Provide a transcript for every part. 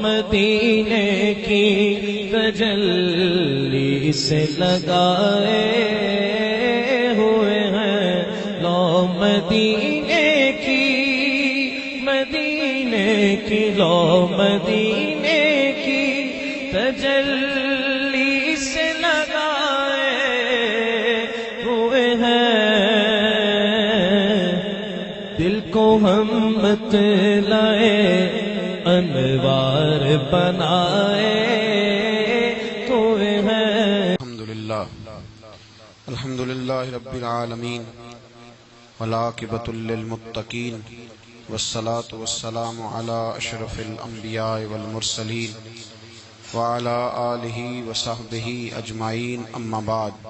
مدینے کی تجلی سے لگائے ہوئے ہیں، لو مدینے کی لو مدینے کی تجلی سے لگائے ہوئے ہیں، دل کو ہم مطلعے انوار بنائے ہوئے ہیں۔ الحمدللہ رب العالمین والعاقبۃ للمتقین والصلاة والسلام علی اشرف الانبیاء والمرسلین وعلی آلہ وصحبہ اجمعین، اما بعد۔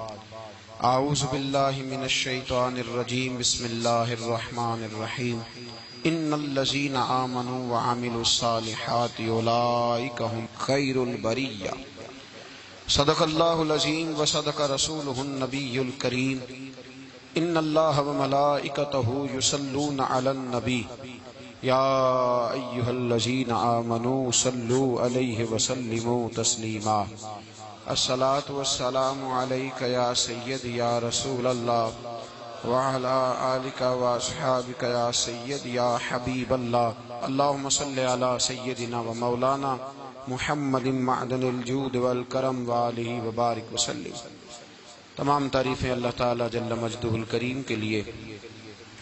اعوذ باللہ من الشیطان الرجیم، بسم اللہ الرحمن الرحیم۔ ان الذین آمنوا وعملوا الصالحات اولئک هم خیر البریہ۔ صدق اللہ العظیم وصدق رسولہ النبی الکریم۔ ان اللہ وملائکتہ یصلون علی النبی یا ایہا الذین آمنوا صلوا علیہ وسلموا تسلیما۔ الصلاۃ والسلام علیک یا سید یا رسول اللہ وعلی آلک واصحابک یا سید یا حبیب اللہ۔ اللہم صل علی سیدنا و مولانا محمد معدن الجود والکرم وآلہ وبارک وسلم۔ تمام تعریفیں اللہ تعالیٰ جل مجدہ الکریم کے لیے،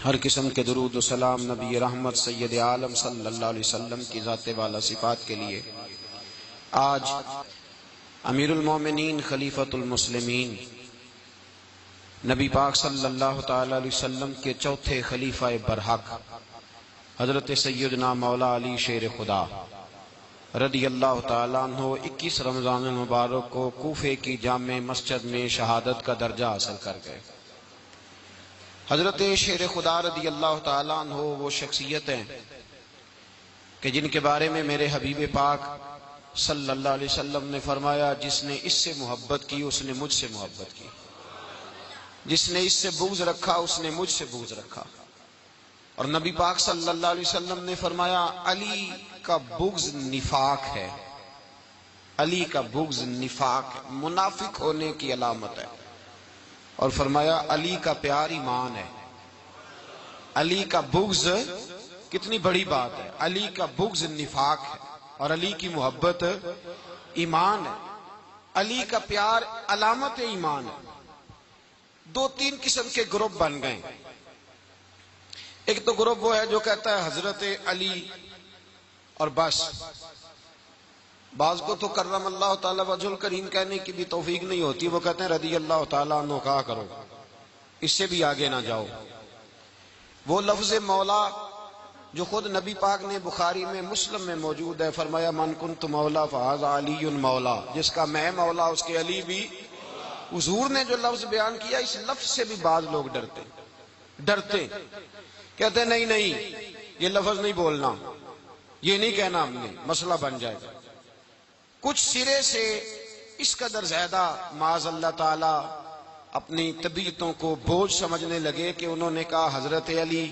ہر قسم کے درود و سلام نبی رحمت سید عالم صلی اللہ علیہ وسلم کی ذات والا صفات کے لیے۔ آج امیر المومنین خلیفۃ المسلمین نبی پاک صلی اللہ تعالیٰ علیہ وسلم کے چوتھے خلیفہ برحق حضرت سیدنا مولا علی شیر خدا رضی اللہ تعالیٰ عنہ 21 رمضان المبارک کو کوفے کی جامع مسجد میں شہادت کا درجہ حاصل کر گئے۔ حضرت شیر خدا رضی اللہ تعالیٰ عنہ وہ شخصیت ہیں کہ جن کے بارے میں میرے حبیب پاک صلی اللہ علیہ وسلم نے فرمایا، جس نے اس سے محبت کی اس نے مجھ سے محبت کی، جس نے اس سے بغض رکھا اس نے مجھ سے بغض رکھا۔ اور نبی پاک صلی اللہ علیہ وسلم نے فرمایا، علی کا بغض نفاق ہے، علی کا بغض نفاق ہے، منافق ہونے کی علامت ہے۔ اور فرمایا علی کا پیار ایمان ہے، علی کا بغض کتنی بڑی بات ہے، علی کا بغض نفاق ہے اور علی کی محبت ایمان ہے، علی کا پیار علامت ایمان ہے۔ دو تین قسم کے گروپ بن گئے، ایک تو گروپ وہ ہے جو کہتا ہے حضرت علی اور بس، بعض کو تو کرم اللہ تعالیٰ وجہ الکریم کہنے کی بھی توفیق نہیں ہوتی، وہ کہتے ہیں رضی اللہ تعالیٰ عنہ کہا کرو، اس سے بھی آگے نہ جاؤ۔ وہ لفظ مولا جو خود نبی پاک نے بخاری میں مسلم میں موجود ہے، فرمایا من کنت مولا فہذا علی مولا، جس کا میں مولا اس کے علی بھی۔ حضور نے جو لفظ بیان کیا، اس لفظ سے بھی بعض لوگ ڈرتے کہتے ہیں نہیں یہ لفظ نہیں بولنا، یہ نہیں کہنا، ہم نے مسئلہ بن جائے گا۔ کچھ سرے سے اس قدر زیادہ معاذ اللہ تعالی اپنی طبیعتوں کو بوجھ سمجھنے لگے کہ انہوں نے کہا حضرت علی،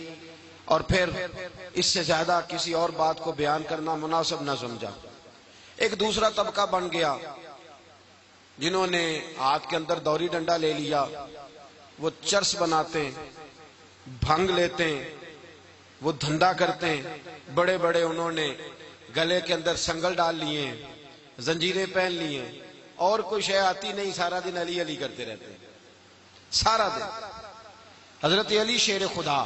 اور پھر اس سے زیادہ کسی اور بات کو بیان کرنا مناسب نہ سمجھا۔ ایک دوسرا طبقہ بن گیا جنہوں نے ہاتھ کے اندر دوری ڈنڈا لے لیا، وہ چرس بناتے ہیں، بھنگ لیتے ہیں، وہ دھندا کرتے ہیں، بڑے بڑے انہوں نے گلے کے اندر سنگل ڈال لیے ہیں، زنجیریں پہن لی ہیں، اور کوئی شے آتی نہیں، سارا دن علی علی کرتے رہتے ہیں، سارا دن۔ حضرت علی شیر خدا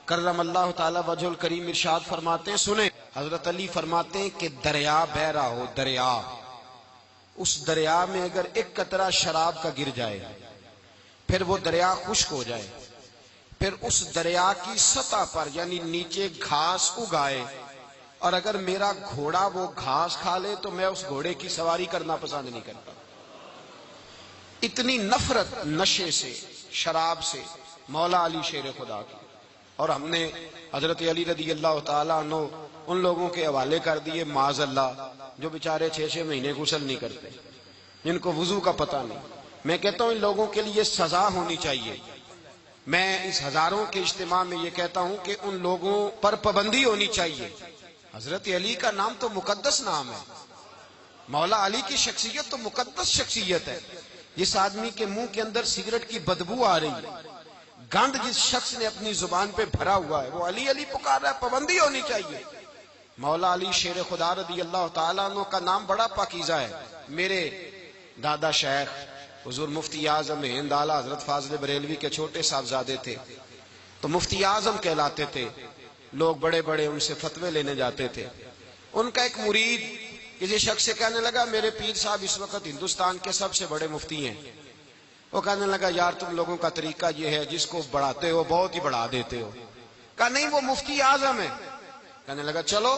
کرم اللہ تعالی وجہ الکریم ارشاد فرماتے ہیں، سنیں، حضرت علی فرماتے ہیں کہ دریا بہ رہا ہو، دریا، اس دریا میں اگر ایک قطرہ شراب کا گر جائے، پھر وہ دریا خشک ہو جائے، پھر اس دریا کی سطح پر یعنی نیچے گھاس اگائے، اور اگر میرا گھوڑا وہ گھاس کھا لے تو میں اس گھوڑے کی سواری کرنا پسند نہیں کرتا۔ اتنی نفرت نشے سے، شراب سے مولا علی شیر خدا کی۔ اور ہم نے حضرت علی رضی اللہ تعالیٰ عنہ ان لوگوں کے حوالے کر دیے معاذ اللہ جو بیچارے 6 مہینے غسل نہیں کرتے، جن کو وضو کا پتہ نہیں۔ میں کہتا ہوں ان لوگوں کے لیے سزا ہونی چاہیے۔ میں اس ہزاروں کے اجتماع میں یہ کہتا ہوں کہ ان لوگوں پر پابندی ہونی چاہیے۔ حضرت علی کا نام تو مقدس نام ہے، مولا علی کی شخصیت تو مقدس شخصیت ہے۔ جس آدمی کے منہ کے اندر سگریٹ کی بدبو آ رہی ہے، گند جس شخص نے اپنی زبان پہ بھرا ہوا ہے، وہ علی علی پکار رہا ہے، پابندی ہونی چاہیے۔ مولا علی شیر خدا رضی اللہ تعالیٰ عنہ کا نام بڑا پاکیزہ ہے۔ میرے دادا شیخ حضور مفتی اعظم ہند اعلیٰ حضرت فاضل بریلوی کے چھوٹے صاحبزادے تھے، تو مفتی اعظم کہلاتے تھے، لوگ بڑے بڑے ان سے فتوے لینے جاتے تھے۔ ان کا ایک مرید کسی شخص سے کہنے لگا میرے پیر صاحب اس وقت ہندوستان کے سب سے بڑے مفتی ہیں۔ وہ کہنے لگا یار تم لوگوں کا طریقہ یہ ہے جس کو بڑھاتے ہو بہت ہی بڑھا دیتے ہو۔ کہا نہیں وہ مفتی اعظم ہے۔ کہنے لگا چلو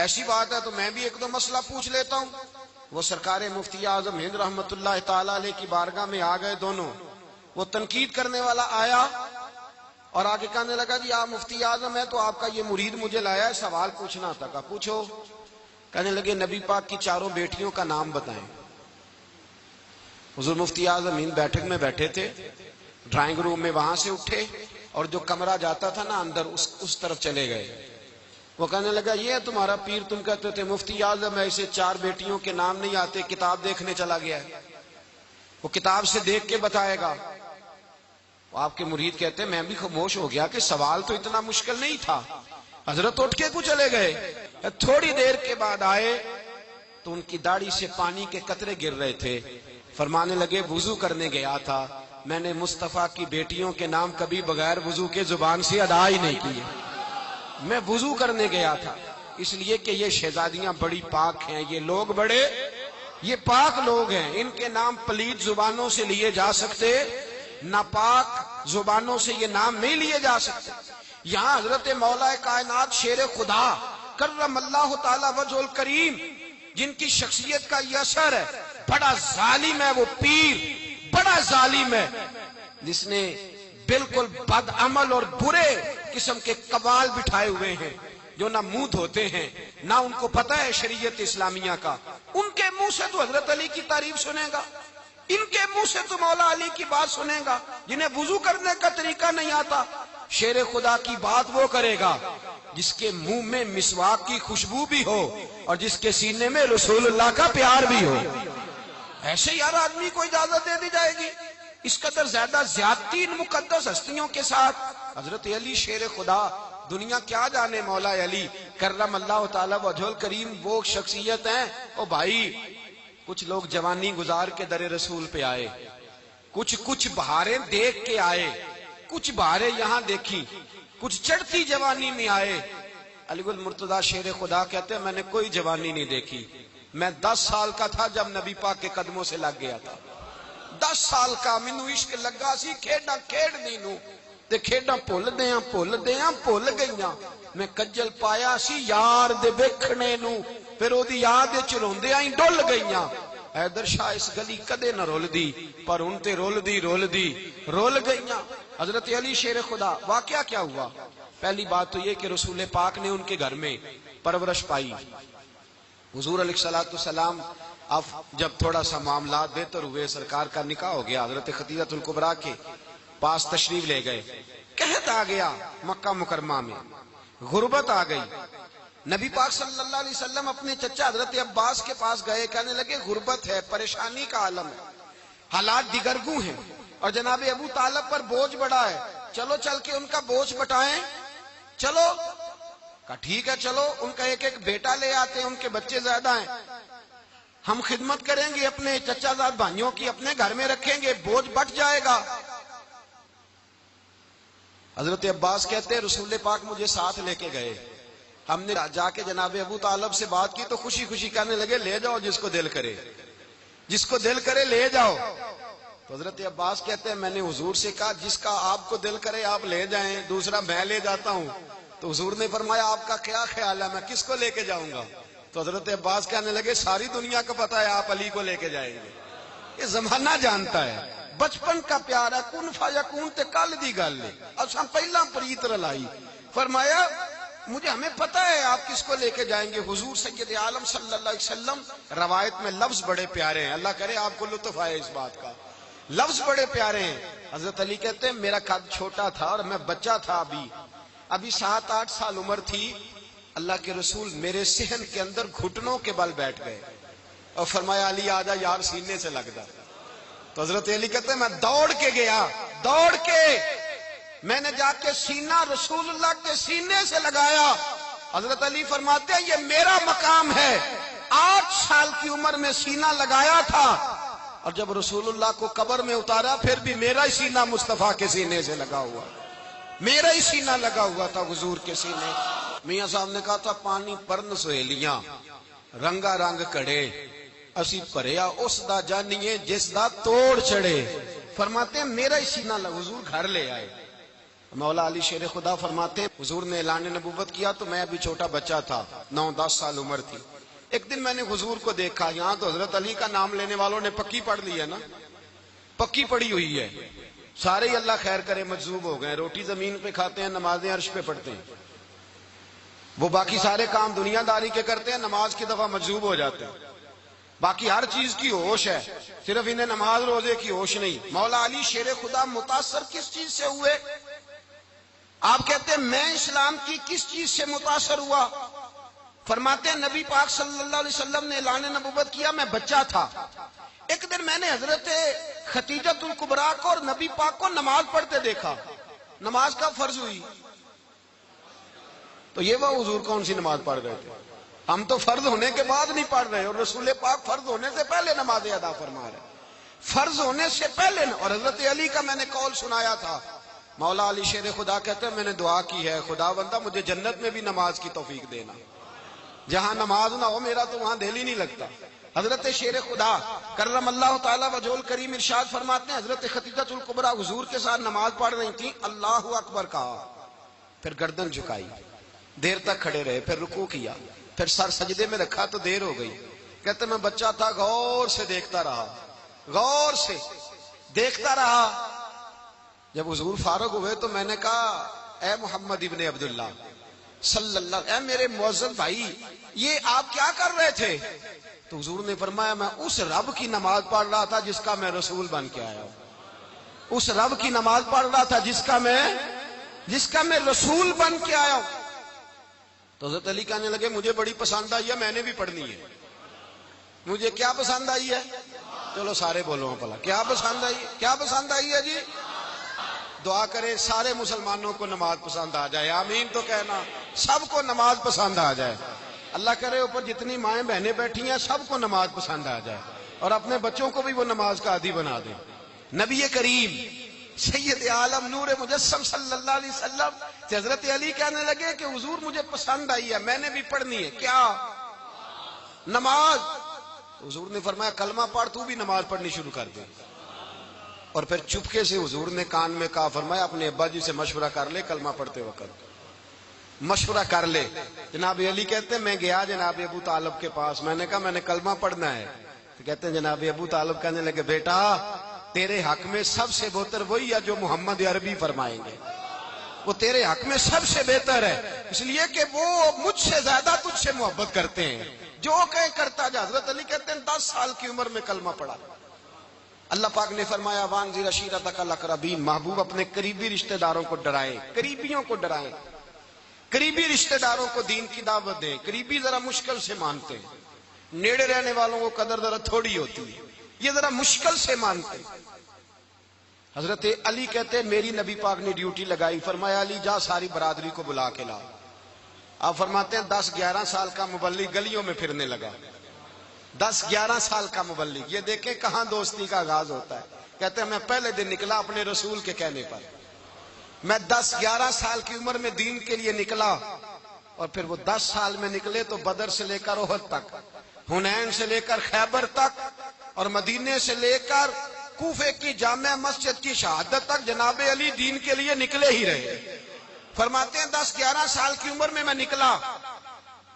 ایسی بات ہے تو میں بھی ایک دو مسئلہ پوچھ لیتا ہوں۔ وہ سرکار مفتی اعظم ہند رحمت اللہ تعالی علیہ کی بارگاہ میں آ گئے دونوں۔ وہ تنقید کرنے والا آیا اور آگے کہنے لگا جی آپ مفتی اعظم ہے تو آپ کا یہ مرید مجھے لایا ہے سوال پوچھنا تھا۔ کہا پوچھو۔ کہنے لگے نبی پاک کی چاروں بیٹیوں کا نام بتائیں۔ حضور مفتی اعظم ہند بیٹھک میں بیٹھے تھے، ڈرائنگ روم میں وہاں سے اٹھے اور جو کمرہ جاتا تھا نا اندر اس طرف چلے گئے۔ وہ کہنے لگا یہ ہے تمہارا پیر، تم کہتے تھے مفتی اعظم ہے اسے چار بیٹیوں کے نام نہیں آتے، کتاب دیکھنے چلا گیا ہے، وہ کتاب سے دیکھ کے بتائے گا۔ آپ کے مرید کہتے ہیں میں بھی خاموش ہو گیا کہ سوال تو اتنا مشکل نہیں تھا۔ حضرت اٹھ کے کو چلے گئے۔ تھوڑی دیر کے بعد آئے تو ان کی داڑھی سے پانی کے قطرے گر رہے تھے۔ فرمانے لگے وضو کرنے گیا تھا، میں نے مصطفیٰ کی بیٹیوں کے نام کبھی بغیر وضو کے زبان سے ادا ہی نہیں کیے، میں وضو کرنے گیا تھا، اس لیے کہ یہ شہزادیاں بڑی پاک ہیں، یہ لوگ بڑے یہ پاک لوگ ہیں، ان کے نام پلید زبانوں سے لیے جا سکتے، ناپاک زبانوں سے یہ نام نہیں لیے جا سکتے۔ یہاں حضرت مولا کائنات شیر خدا کرم اللہ تعالی وجہ الکریم جن کی شخصیت کا یہ اثر ہے، بڑا ظالم ہے وہ پیر، بڑا ظالم ہے جس نے بالکل بد عمل اور برے قسم کے قوال بٹھائے ہوئے ہیں، جو نہ منہ دھوتے ہیں نہ ان کو پتہ ہے شریعت اسلامیہ کا۔ ان کے منہ سے تو حضرت علی کی تعریف سنے گا، ان کے منہ سے تو مولا علی کی بات سنے گا، جنہیں وضو کرنے کا طریقہ نہیں آتا۔ شیر خدا کی بات وہ کرے گا جس کے منہ میں مسواک کی خوشبو بھی ہو اور جس کے سینے میں رسول اللہ کا پیار بھی ہو۔ ایسے یار آدمی کو اجازت دے دی جائے گی؟ اس قدر زیادہ زیادتی ان مقدس ہستیوں کے ساتھ۔ حضرت علی شیر خدا، دنیا کیا جانے مولا علی کرم اللہ تعالی وجہ الکریم وہ شخصیت ہیں۔ او بھائی کچھ لوگ جوانی گزار کے در رسول پہ آئے، کچھ بہاریں دیکھ کے آئے، کچھ بہاریں یہاں دیکھی، کچھ چڑھتی جوانی میں آئے۔ علی گل مرتضیٰ شیر خدا کہتے ہیں میں نے کوئی جوانی نہیں دیکھی، میں 10 سال کا تھا جب نبی پاک کے قدموں سے لگ گیا تھا، 10 سال کا مینوں عشق لگا سی، کھیڈاں کھیڈ دی نو تے کھیڈاں بھول گئیاں، میں کجل پایا سی یار دے ویکھنے نو، پھر او دی یاد وچ روندیاں ہی ڈل گئیاں۔ حیدر شاہ اس گلی کدے نہ رول دی پر ان تے رول گئیاں۔ حضرت علی شیر خدا، واقعہ کیا ہوا؟ پہلی بات تو یہ کہ رسول پاک نے ان کے گھر میں پرورش پائی۔ حضور علیہ السلام اب جب تھوڑا سا معاملات بہتر ہوئے، سرکار کا نکاح ہو گیا، حضرت خدیجہ الکبریٰ کے پاس تشریف لے گئے۔ قحط آ گیا مکہ مکرمہ میں، غربت آ گئی۔ نبی پاک صلی اللہ علیہ وسلم اپنے چچا حضرت عباس کے پاس گئے، کہنے لگے غربت ہے، پریشانی کا عالم ہے، حالات دیگرگوں ہیں اور جناب ابو طالب پر بوجھ بڑا ہے، چلو چل کے ان کا بوجھ بٹائیں۔ چلو کہا ٹھیک ہے چلو، ان کا ایک بیٹا لے آتے ہیں، ان کے بچے زیادہ ہیں، ہم خدمت کریں گے اپنے چچا زاد بھائیوں کی، اپنے گھر میں رکھیں گے، بوجھ بٹ جائے گا۔ حضرت عباس کہتے ہیں رسول پاک مجھے ساتھ لے کے گئے، ہم نے جا کے جناب ابو طالب سے بات کی تو خوشی خوشی کہنے لگے لے جاؤ جس کو دل کرے، جس کو دل کرے لے جاؤ۔ تو حضرت عباس کہتے ہیں میں نے حضور سے کہا جس کا آپ کو دل کرے آپ لے جائیں، دوسرا میں لے جاتا ہوں۔ تو حضور نے فرمایا آپ کا کیا خیال ہے میں کس کو لے کے جاؤں گا؟ تو حضرت عباس کہنے لگے ساری دنیا کو پتا ہے آپ علی کو لے کے جائیں گے، یہ زمانہ جانتا ہے، بچپن کا پیار ہے، کن فیکون تے کل دی گل ہے، اساں پہلا پریت رلائی۔ فرمایا ہمیں پتہ ہے آپ کس کو لے کے جائیں گے، حضور سید عالم صلی اللہ علیہ وسلم۔ روایت میں لفظ بڑے پیارے ہیں، اللہ کرے آپ کو لطف آئے اس بات کا، لفظ بڑے پیارے ہیں۔ حضرت علی کہتے ہیں میرا قد چھوٹا تھا اور میں بچہ تھا، ابھی 7-8 سال عمر تھی، اللہ کے رسول میرے صحن کے اندر گھٹنوں کے بل بیٹھ گئے اور فرمایا علی آجا یار سینے سے لگ جا. تو حضرت علی کہتے ہیں میں دوڑ کے گیا, دوڑ کے میں نے جا کے سینہ رسول اللہ کے سینے سے لگایا. حضرت علی فرماتے ہیں یہ میرا مقام ہے. 8 سال کی عمر میں سینہ لگایا تھا اور جب رسول اللہ کو قبر میں اتارا پھر بھی میرا ہی سینہ مصطفیٰ کے سینے سے لگا ہوا, میرا ہی سینہ لگا ہوا تھا حضور کے سینے. میاں صاحب نے کہا تھا پانی پرن سہیلیاں رنگا رنگ کڑے اسی پریا اس دا جانیے جس دا توڑ چڑھے. فرماتے ہیں میرا ہی سینہ لگا. حضور گھر لے آئے. مولا علی شیر خدا فرماتے ہیں حضور نے اعلان نبوت کیا تو میں ابھی چھوٹا بچہ تھا, 9-10 سال عمر تھی. ایک دن میں نے حضور کو دیکھا, یہاں تو حضرت علی کا نام لینے والوں نے پکی پڑھ لی ہے نا, پکی پڑھی ہوئی ہے. سارے ہی اللہ خیر کرے مجذوب ہو گئے, روٹی زمین پہ کھاتے ہیں, نمازیں عرش پہ پڑھتے ہیں. وہ باقی سارے کام دنیا داری کے کرتے ہیں, نماز کی دفعہ مجذوب ہو جاتے ہیں. باقی ہر چیز کی ہوش ہے, صرف انہیں نماز روزے کی ہوش نہیں. مولا علی شیر خدا متاثر کس چیز سے ہوئے؟ آپ کہتے ہیں میں اسلام کی کس چیز سے متاثر ہوا؟ فرماتے ہیں نبی پاک صلی اللہ علیہ وسلم نے اعلان نبوت کیا, میں بچہ تھا. ایک دن میں نے حضرت خدیجۃ الکبریٰ کو اور نبی پاک کو نماز پڑھتے دیکھا. نماز کا فرض ہوئی تو یہ وہ حضور کون سی نماز پڑھ رہے تھے؟ ہم تو فرض ہونے کے بعد نہیں پڑھ رہے, اور رسول پاک فرض ہونے سے پہلے نمازیں ادا فرما رہے, فرض ہونے سے پہلے. اور حضرت علی کا میں نے قول سنایا تھا. مولا علی شیر خدا کہتے ہیں میں نے دعا کی ہے خدا بندہ مجھے جنت میں بھی نماز کی توفیق دینا, جہاں نماز نہ ہو میرا تو وہاں دل ہی نہیں لگتا. حضرت شیر خدا کرم اللہ تعالیٰ وجہ الکریم ارشاد فرماتے ہیں حضرت خدیجۃ الکبریٰ حضور کے ساتھ نماز پڑھ رہی تھیں, اللہ اکبر کہا, پھر گردن جھکائی, دیر تک کھڑے رہے, پھر رکوع کیا, پھر سر سجدے میں رکھا تو دیر ہو گئی. کہتے میں بچہ تھا, غور سے دیکھتا رہا, غور سے دیکھتا رہا. جب حضور فارغ ہوئے تو میں نے کہا اے محمد ابن عبداللہ صلی اللہ, اے میرے معزز بھائی یہ آپ کیا کر رہے تھے؟ تو حضور نے فرمایا میں اس رب کی نماز پڑھ رہا تھا جس کا میں رسول بن کے آیا ہوں, اس رب کی نماز پڑھ رہا تھا جس کا میں رسول بن کے آیا ہوں. تو حضرت علی کہنے لگے مجھے بڑی پسند آئی ہے, میں نے بھی پڑھنی ہے. مجھے کیا پسند آئی ہے؟ چلو سارے بولو پلا, کیا پسند آئی, کیا پسند آئی ہے جی؟ دعا کرے سارے مسلمانوں کو نماز پسند آ جائے, آمین تو کہنا, سب کو نماز پسند آ جائے. اللہ کرے اوپر جتنی مائیں بہنیں بیٹھی ہیں سب کو نماز پسند آ جائے, اور اپنے بچوں کو بھی وہ نماز کا عادی بنا دیں. نبی کریم سید عالم نور مجسم صلی اللہ علیہ وسلم حضرت علی کہنے لگے کہ حضور مجھے پسند آئی ہے, میں نے بھی پڑھنی ہے. کیا؟ نماز. حضور نے فرمایا کلمہ پڑھ, تو بھی نماز پڑھنی شروع کر دے. اور پھر چپکے سے حضور نے کان میں کہا, فرمایا اپنے ابا جی سے مشورہ کر لے کلمہ پڑھتے وقت, مشورہ کر لے. جناب علی کہتے ہیں میں گیا جناب ابو طالب کے پاس, میں نے کہا میں نے کلمہ پڑھنا ہے. تو کہتے ہیں جناب ابو طالب کہنے لگے بیٹا تیرے حق میں سب سے بہتر وہی ہے جو محمد عربی فرمائیں گے, وہ تیرے حق میں سب سے بہتر ہے, اس لیے کہ وہ مجھ سے زیادہ تجھ سے محبت کرتے ہیں, جو کہیں کرتا جا. حضرت علی کہتے ہیں 10 سال کی عمر میں کلمہ پڑھا. اللہ پاک نے فرمایا وانذر عشیرتک الاقربین, محبوب اپنے قریبی رشتہ داروں کو ڈرائیں, قریبیوں کو ڈرائیں, قریبی رشتہ داروں کو دین کی دعوت دیں. قریبی ذرا مشکل سے مانتے ہیں, نیڑے رہنے والوں کو قدر ذرا تھوڑی ہوتی ہے, یہ ذرا مشکل سے مانتے ہیں. حضرت علی کہتے ہیں میری نبی پاک نے ڈیوٹی لگائی, فرمایا علی جا ساری برادری کو بلا کے لا. آپ فرماتے ہیں 10-11 سال کا مبلغ گلیوں میں پھرنے لگا, 10-11 سال کا مبلغ. یہ دیکھیں کہاں دوستی کا آغاز ہوتا ہے. کہتے ہیں میں پہلے دن نکلا اپنے رسول کے کہنے پر, میں 10-11 سال کی عمر میں دین کے لیے نکلا, اور پھر وہ 10 سال میں نکلے تو بدر سے لے کر احد تک, حنین سے لے کر خیبر تک, اور مدینے سے لے کر کوفے کی جامع مسجد کی شہادت تک جناب علی دین کے لیے نکلے ہی رہے. فرماتے ہیں 10-11 سال کی عمر میں نکلا.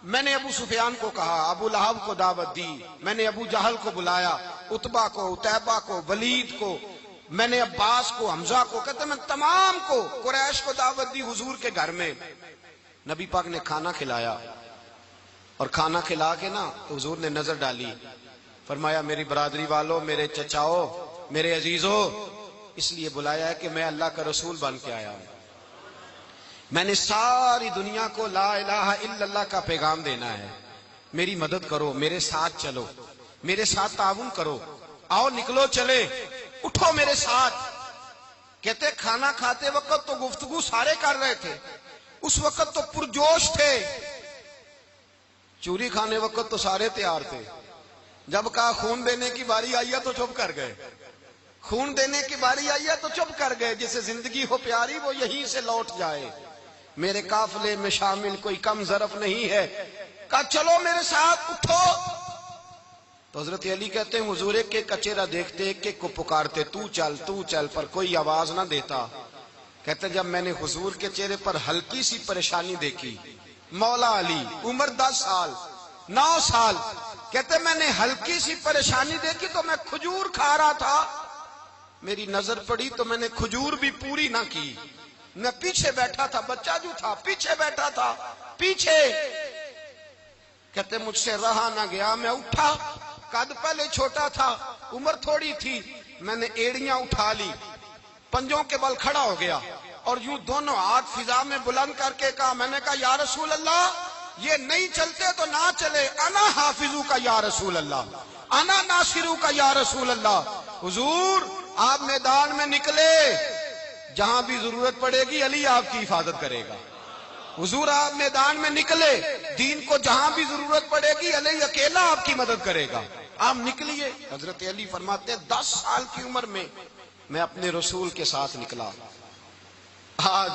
میں نے ابو سفیان کو کہا, ابو لہب کو دعوت دی, میں نے ابو جہل کو بلایا, عتبہ کو, عتیبہ کو, ولید کو, میں نے عباس کو, حمزہ کو, کہتے میں تمام کو, قریش کو دعوت دی حضور کے گھر میں. نبی پاک نے کھانا کھلایا, اور کھانا کھلا کے نا تو حضور نے نظر ڈالی, فرمایا میری برادری والوں, میرے چچاؤ, میرے عزیزوں, اس لیے بلایا ہے کہ میں اللہ کا رسول بن کے آیا ہوں. میں نے ساری دنیا کو لا الہ الا اللہ کا پیغام دینا ہے، میری مدد کرو، میرے ساتھ چلو، میرے ساتھ تعاون کرو، آؤ نکلو چلے، اٹھو میرے ساتھ۔ کہتے کھانا کھاتے وقت تو گفتگو سارے کر رہے تھے، اس وقت تو پرجوش تھے، چوری کھانے وقت تو سارے تیار تھے، جب کہا خون دینے کی باری آئی ہے تو چپ کر گئے، خون دینے کی باری آئی ہے تو چپ کر گئے، جسے زندگی ہو پیاری وہ یہیں سے لوٹ جائے، میرے قافلے میں شامل کوئی کم ظرف نہیں ہے، کہا چلو میرے ساتھ اٹھو۔ تو حضرت علی کہتے ہیں حضور ایک ایک کا چہرہ دیکھتے، ایک ایک کو پکارتے، تو چل، پر کوئی آواز نہ دیتا۔ کہتے جب میں نے حضور کے چہرے پر ہلکی سی پریشانی دیکھی، مولا علی عمر 10 سال 9 سال، کہتے میں نے ہلکی سی پریشانی دیکھی تو میں کھجور کھا رہا تھا، میری نظر پڑی تو میں نے کھجور بھی پوری نہ کی، میں پیچھے بیٹھا تھا، بچہ جو تھا پیچھے بیٹھا تھا، پیچھے۔ کہتے مجھ سے رہا نہ گیا، میں اٹھا، قد پہلے چھوٹا تھا، عمر تھوڑی تھی، میں نے ایڑیاں اٹھا لی، پنجوں کے بل کھڑا ہو گیا اور یوں دونوں ہاتھ فضا میں بلند کر کے کہا، میں نے کہا یا رسول اللہ یہ نہیں چلتے تو نہ چلے، انا حافظو کا یا رسول اللہ، انا ناصرو کا یا رسول اللہ۔ حضور آپ میدان میں نکلے، جہاں بھی ضرورت پڑے گی علی آپ کی حفاظت کرے گا۔ حضور آپ میدان میں نکلے، دین کو جہاں بھی ضرورت پڑے گی علی اکیلا آپ کی مدد کرے گا، آپ نکلیے۔ حضرت علی فرماتے ہیں 10 سال کی عمر میں میں اپنے رسول کے ساتھ نکلا۔ آج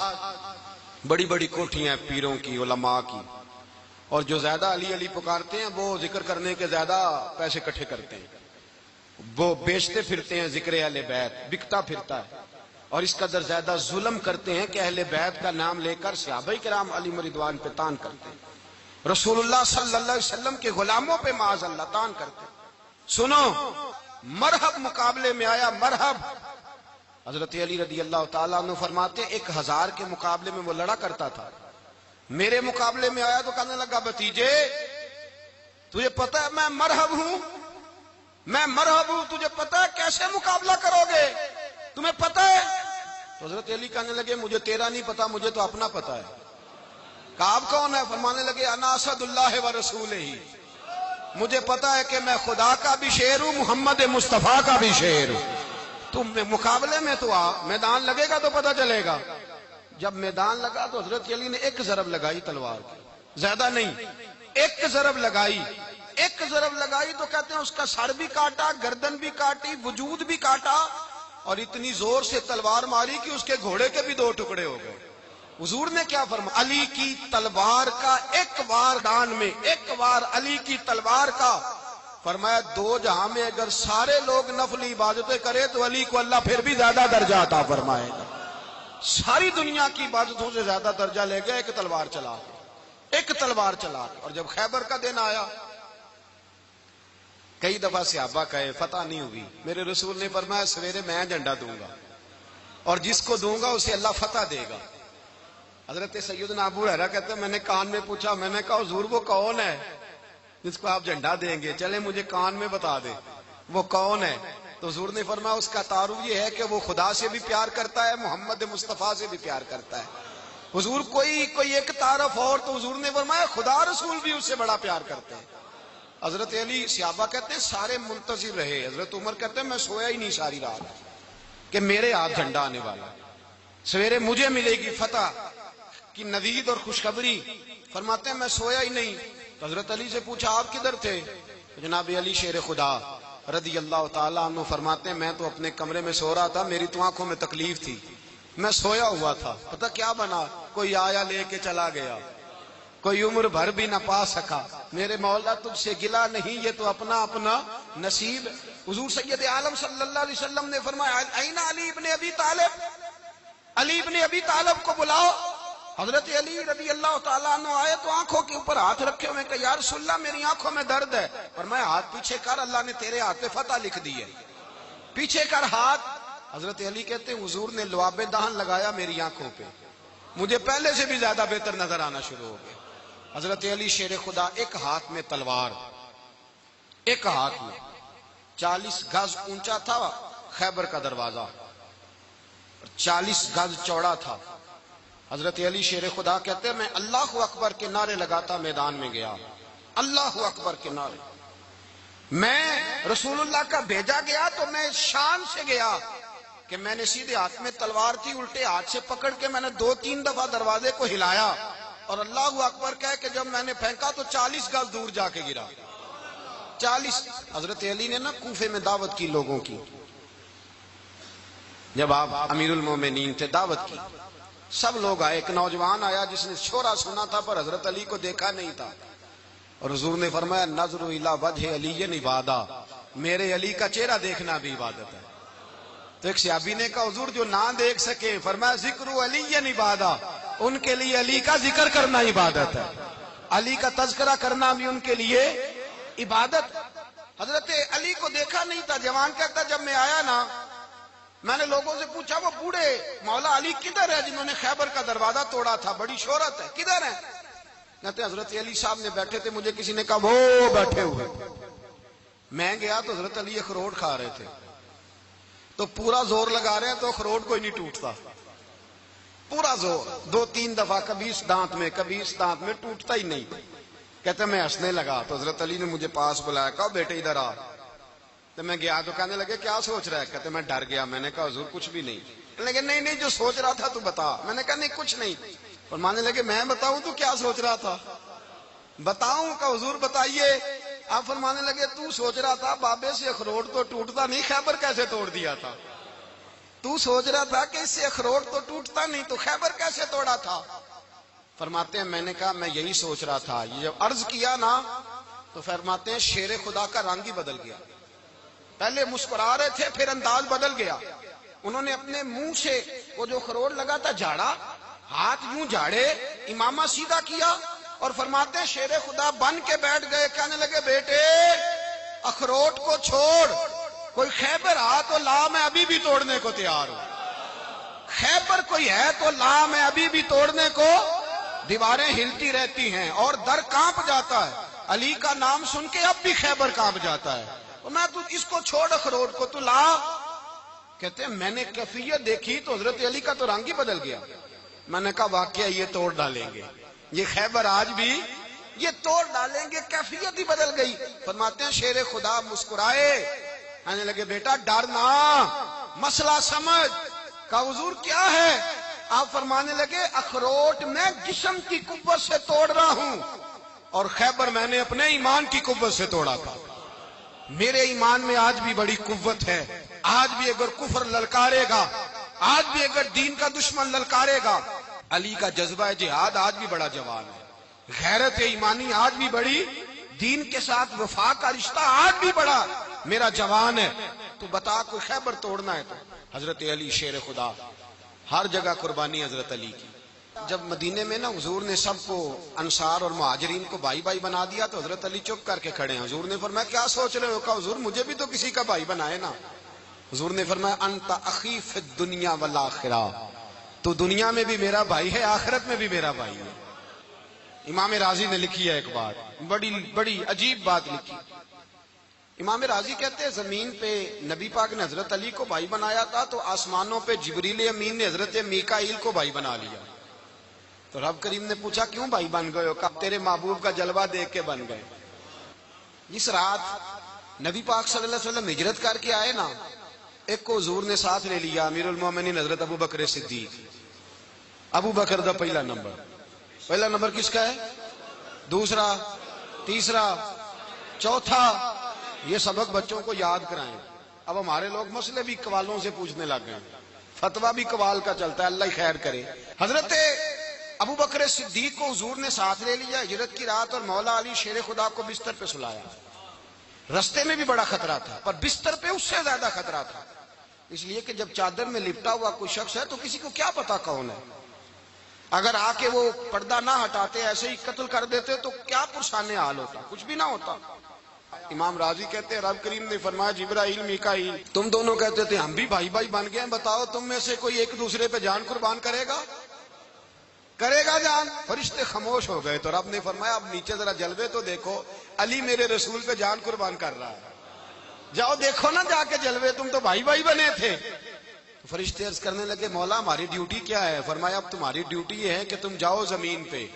بڑی بڑی کوٹھیاں پیروں کی، علماء کی، اور جو زیادہ علی علی پکارتے ہیں وہ ذکر کرنے کے زیادہ پیسے اکٹھے کرتے ہیں، وہ بیچتے پھرتے ہیں، ذکر اہل بیت بکتا پھرتا ہے، اور اس قدر زیادہ ظلم کرتے ہیں کہ اہل بیت کا نام لے کر صحابہ کرام علی رضوان پہ تان کرتے ہیں، رسول اللہ صلی اللہ علیہ وسلم کے غلاموں پہ معاذ اللہ تان کرتے ہیں۔ سنو، مرحب مقابلے میں آیا، مرحب۔ حضرت علی رضی اللہ تعالیٰ عنہ فرماتے ہیں 1000 کے مقابلے میں وہ لڑا کرتا تھا، میرے مقابلے میں آیا تو کہنے لگا بھتیجے تجھے پتا ہے میں مرحب ہوں، میں مرحب ہوں، تجھے پتا ہے کیسے مقابلہ کرو گے، تمہیں پتا ہے؟ تو حضرت علی کہنے لگے مجھے تیرا نہیں پتا، مجھے تو اپنا پتا ہے۔ کہا آپ کون ہے؟ فرمانے لگے انا اسد اللہ و رسولہ، مجھے پتا ہے کہ میں خدا کا بھی شیر ہوں، محمد مصطفیٰ کا بھی شیر ہوں۔ تم مقابلے میں تو آ، میدان لگے گا تو پتہ چلے گا۔ جب میدان لگا تو حضرت علی نے ایک ضرب لگائی تلوار کی، زیادہ نہیں، ایک ضرب لگائی، ایک ضرب لگائی تو کہتے ہیں اس کا سر بھی کاٹا، گردن بھی کاٹی، وجود بھی کاٹا، اور اتنی زور سے تلوار ماری کہ اس کے گھوڑے کے بھی 2 ٹکڑے ہو گئے۔ حضور نے کیا فرمایا؟ علی کی تلوار کا ایک وار دان میں، ایک وار علی کی تلوار کا، فرمایا 2 جہاں میں اگر سارے لوگ نفلی عبادتیں کرے تو علی کو اللہ پھر بھی زیادہ درجہ عطا فرمائے گا، ساری دنیا کی عبادتوں سے زیادہ درجہ لے گیا ایک تلوار چلا کے، ایک تلوار چلا کے۔ اور جب خیبر کا دن آیا، کئی دفعہ صحابہ کہے فتح نہیں ہوئی، میرے رسول نے فرمایا سویرے میں جھنڈا دوں گا اور جس کو دوں گا اسے اللہ فتح دے گا۔ حضرت سیدنا ابو ہریرہ کہتے ہیں میں نے کان میں پوچھا، میں نے کہا حضور وہ کون ہے جس کو آپ جھنڈا دیں گے؟ چلے مجھے کان میں بتا دے وہ کون ہے۔ تو حضور نے فرمایا اس کا تعارف یہ ہے کہ وہ خدا سے بھی پیار کرتا ہے، محمد مصطفیٰ سے بھی پیار کرتا ہے۔ حضور کوئی ایک تعارف اور، تو حضور نے فرمایا خدا رسول بھی اس سے بڑا پیار کرتے ہیں۔ حضرت علی صحابہ کہتے ہیں سارے منتظر رہے، حضرت عمر کہتے ہیں میں سویا ہی نہیں ساری رات کہ میرے ہاتھ جھنڈا آنے والا، سویرے مجھے ملے گی فتح کی نوید اور خوشخبری۔ فرماتے ہیں میں سویا ہی نہیں۔ تو حضرت علی سے پوچھا آپ کدھر تھے؟ جناب علی شیر خدا رضی اللہ تعالیٰ عنہ فرماتے ہیں میں تو اپنے کمرے میں سو رہا تھا، میری تو آنکھوں میں تکلیف تھی، میں سویا ہوا تھا، پتہ کیا بنا، کوئی آیا لے کے چلا گیا، کوئی عمر بھر بھی نہ پا سکا، میرے مولا تجھ سے گلا نہیں، یہ تو اپنا اپنا نصیب۔ حضور سید عالم صلی اللہ علیہ وسلم نے فرمایا این علی ابن ابی طالب، علی ابن ابی طالب کو بلاؤ۔ حضرت علی رضی اللہ تعالیٰ عنہ آئے تو آنکھوں کے اوپر ہاتھ رکھے ہوئے کہ یا رسول اللہ میری آنکھوں میں درد ہے، فرمایا ہاتھ پیچھے کر، اللہ نے تیرے ہاتھ پہ فتح لکھ دی ہے، پیچھے کر ہاتھ۔ حضرت علی کہتے ہیں حضور نے لعاب دہن لگایا میری آنکھوں پہ، مجھے پہلے سے بھی زیادہ بہتر نظر آنا شروع ہو گیا۔ حضرت علی شیر خدا ایک ہاتھ میں تلوار، ایک ہاتھ میں 40 گز اونچا تھا خیبر کا دروازہ، 40 گز چوڑا تھا، حضرت علی شیر خدا کہتے ہیں میں اللہ اکبر کے نعرے لگاتا میدان میں گیا، اللہ اکبر کے نعرے. میں رسول اللہ کا بھیجا گیا تو میں شان سے گیا کہ میں نے سیدھے ہاتھ میں تلوار تھی، الٹے ہاتھ سے پکڑ کے میں نے 2-3 دفعہ دروازے کو ہلایا اور اللہ اکبر کہہ کہ جب میں نے پھینکا تو 40 گز دور جا کے گرا. 40. حضرت علی نے نا کوفے میں دعوت کی لوگوں کی، جب آپ امیر المومنین تھے دعوت کی، سب لوگ آئے. ایک نوجوان آیا جس نے شورا سنا تھا پر حضرت علی کو دیکھا نہیں تھا، اور حضور نے فرمایا نظر الی وجہ علی عبادہ، میرے علی کا چہرہ دیکھنا بھی عبادت ہے. تو ایک صحابی نے کہا حضور جو نہ دیکھ سکے، فرمایا ذکر علی عبادہ، ان کے لیے علی کا ذکر کرنا عبادت ہے، علی کا تذکرہ کرنا بھی ان کے لیے عبادت. حضرت علی کو دیکھا نہیں تھا. جوان کہتا جب میں آیا نا میں نے لوگوں سے پوچھا وہ بوڑھے مولا علی کدھر ہے جنہوں نے خیبر کا دروازہ توڑا تھا، بڑی شہرت ہے، کدھر ہے؟ کہتے حضرت علی صاحب نے بیٹھے تھے، مجھے کسی نے کہا وہ بیٹھے ہوئے. میں گیا تو حضرت علی اخروٹ کھا رہے تھے، تو پورا زور لگا رہے ہیں تو اخروٹ کوئی نہیں ٹوٹتا، پورا زور 2-3 دفعہ، کبھی اس دانت میں کبھی اس دانت میں، ٹوٹتا ہی نہیں. کہتے میں ہنسنے لگا تو حضرت علی نے مجھے پاس بلایا، کہا بیٹے ادھر آ. تو میں گیا تو کہنے لگے کیا سوچ رہا ہے؟ کہتے میں ڈر گیا. میں نے کہا حضور کچھ بھی نہیں. لیکن نہیں جو سوچ رہا تھا تو بتا. میں نے کہا نہیں کچھ نہیں. فرمانے لگے میں بتاؤں تو کیا سوچ رہا تھا؟ بتاؤں؟ کہ حضور بتائیے. آپ فرمانے لگے تو سوچ رہا تھا بابے سے اخروٹ تو ٹوٹتا نہیں، خیبر کیسے توڑ دیا تھا؟ تو سوچ رہا تھا کہ اس سے اخروٹ تو ٹوٹتا نہیں تو خیبر کیسے توڑا تھا؟ فرماتے ہیں میں نے کہا میں یہی سوچ رہا تھا. یہ جب عرض کیا نا تو فرماتے ہیں شیر خدا کا رنگ ہی بدل گیا. پہلے مسکرا رہے تھے پھر انداز بدل گیا. انہوں نے اپنے منہ سے وہ جو خروٹ لگا تھا جھاڑا، ہاتھ یوں جھاڑے، امامہ سیدھا کیا اور فرماتے ہیں شیر خدا بن کے بیٹھ گئے. کہنے لگے بیٹے اخروٹ کو چھوڑ، کوئی خیبر آ تو لا، میں ابھی بھی توڑنے کو تیار ہوں. خیبر کوئی ہے تو لا، میں ابھی بھی توڑنے کو. دیواریں ہلتی رہتی ہیں اور در کانپ جاتا ہے، علی کا نام سن کے اب بھی خیبر کانپ جاتا ہے. میں تو اس کو چھوڑ اخروٹ کو تو لا. کہتے ہیں میں نے کیفیت دیکھی تو حضرت علی کا تو رنگ ہی بدل گیا. میں نے کہا واقعہ یہ توڑ ڈالیں گے، یہ خیبر آج بھی یہ توڑ ڈالیں گے، کیفیت ہی بدل گئی. فرماتے ہیں شیر خدا مسکرائے، کہنے لگے بیٹا ڈرنا، مسئلہ سمجھ. کہا حضور کیا ہے؟ آپ فرمانے لگے اخروٹ میں جسم کی قوت سے توڑ رہا ہوں اور خیبر میں نے اپنے ایمان کی قوت سے توڑا تھا. میرے ایمان میں آج بھی بڑی قوت ہے. آج بھی اگر کفر للکارے گا، آج بھی اگر دین کا دشمن للکارے گا، علی کا جذبہ جہاد آج بھی بڑا جوان ہے. غیرت ایمانی آج بھی بڑی، دین کے ساتھ وفا کا رشتہ آج بھی بڑا میرا جوان ہے. تو بتا کوئی خیبر توڑنا ہے تو حضرت علی شیر خدا، ہر جگہ قربانی حضرت علی کی. جب مدینے میں نا حضور نے سب کو انصار اور مہاجرین کو بھائی بھائی بنا دیا تو حضرت علی چپ کر کے کھڑے ہیں. حضور نے فرمایا کیا سوچ رہے ہو؟ کہا حضور مجھے بھی تو کسی کا بھائی بنائے نا. حضور نے فرمایا انت اخی فی الدنیا والآخرہ، تو دنیا میں بھی میرا بھائی ہے، آخرت میں بھی میرا بھائی ہے. امام راضی نے لکھی ہے ایک بات، بڑی عجیب بات لکھی. امام راضی کہتے ہیں زمین پہ نبی پاک نے حضرت علی کو بھائی بنایا تھا تو آسمانوں پہ جبریل امین نے حضرت میکائیل کو بھائی بنا لیا. تو رب کریم نے پوچھا کیوں بھائی بن گئے ہو؟ کہا تیرے محبوب کا جلوہ دیکھ کے بن گئے. جس رات نبی پاک صلی اللہ علیہ وسلم ہجرت کر کے آئے نا، ایک کو حضور نے ساتھ لے لیا، امیر المومنین حضرت ابو بکر صدیق. ابو بکر دا پہلا نمبر کس کا ہے؟ دوسرا، تیسرا، چوتھا. یہ سبق بچوں کو یاد کرائیں. اب ہمارے لوگ مسئلے بھی قوالوں سے پوچھنے لگ گئے، فتویٰ بھی قوال کا چلتا ہے، اللہ ہی خیر کرے. حضرت ابو بکر صدیق کو حضور نے ساتھ لے لیا ہجرت کی رات، اور مولا علی شیر خدا کو بستر پہ سلایا. رستے میں بھی بڑا خطرہ تھا پر بستر پہ اس سے زیادہ خطرہ تھا، اس لیے کہ جب چادر میں لپٹا ہوا کوئی شخص ہے تو کسی کو کیا پتا کون ہے. اگر آ کے وہ پردہ نہ ہٹاتے ایسے ہی قتل کر دیتے تو کیا پرسان حال ہوتا، کچھ بھی نہ ہوتا. امام راضی کہتے ہیں رب کریم نے فرمایا جبرائیل میکائیل تم دونوں کہتے تھے ہم بھی بھائی بھائی بن گئے ہیں، بتاؤ تم میں سے کوئی ایک دوسرے پہ جان قربان کرے گا جان؟ فرشتے خاموش ہو گئے. تو رب نے فرمایا اب نیچے ذرا جلوے تو دیکھو، علی میرے رسول پہ جان قربان کر رہا ہے. جاؤ دیکھو نا جا کے جلوے، تم تو بھائی بھائی بنے تھے. تو فرشتے عرض کرنے لگے مولا ہماری ڈیوٹی کیا ہے؟ فرمایا اب تمہاری ڈیوٹی یہ ہے کہ تم جاؤ زمین پہ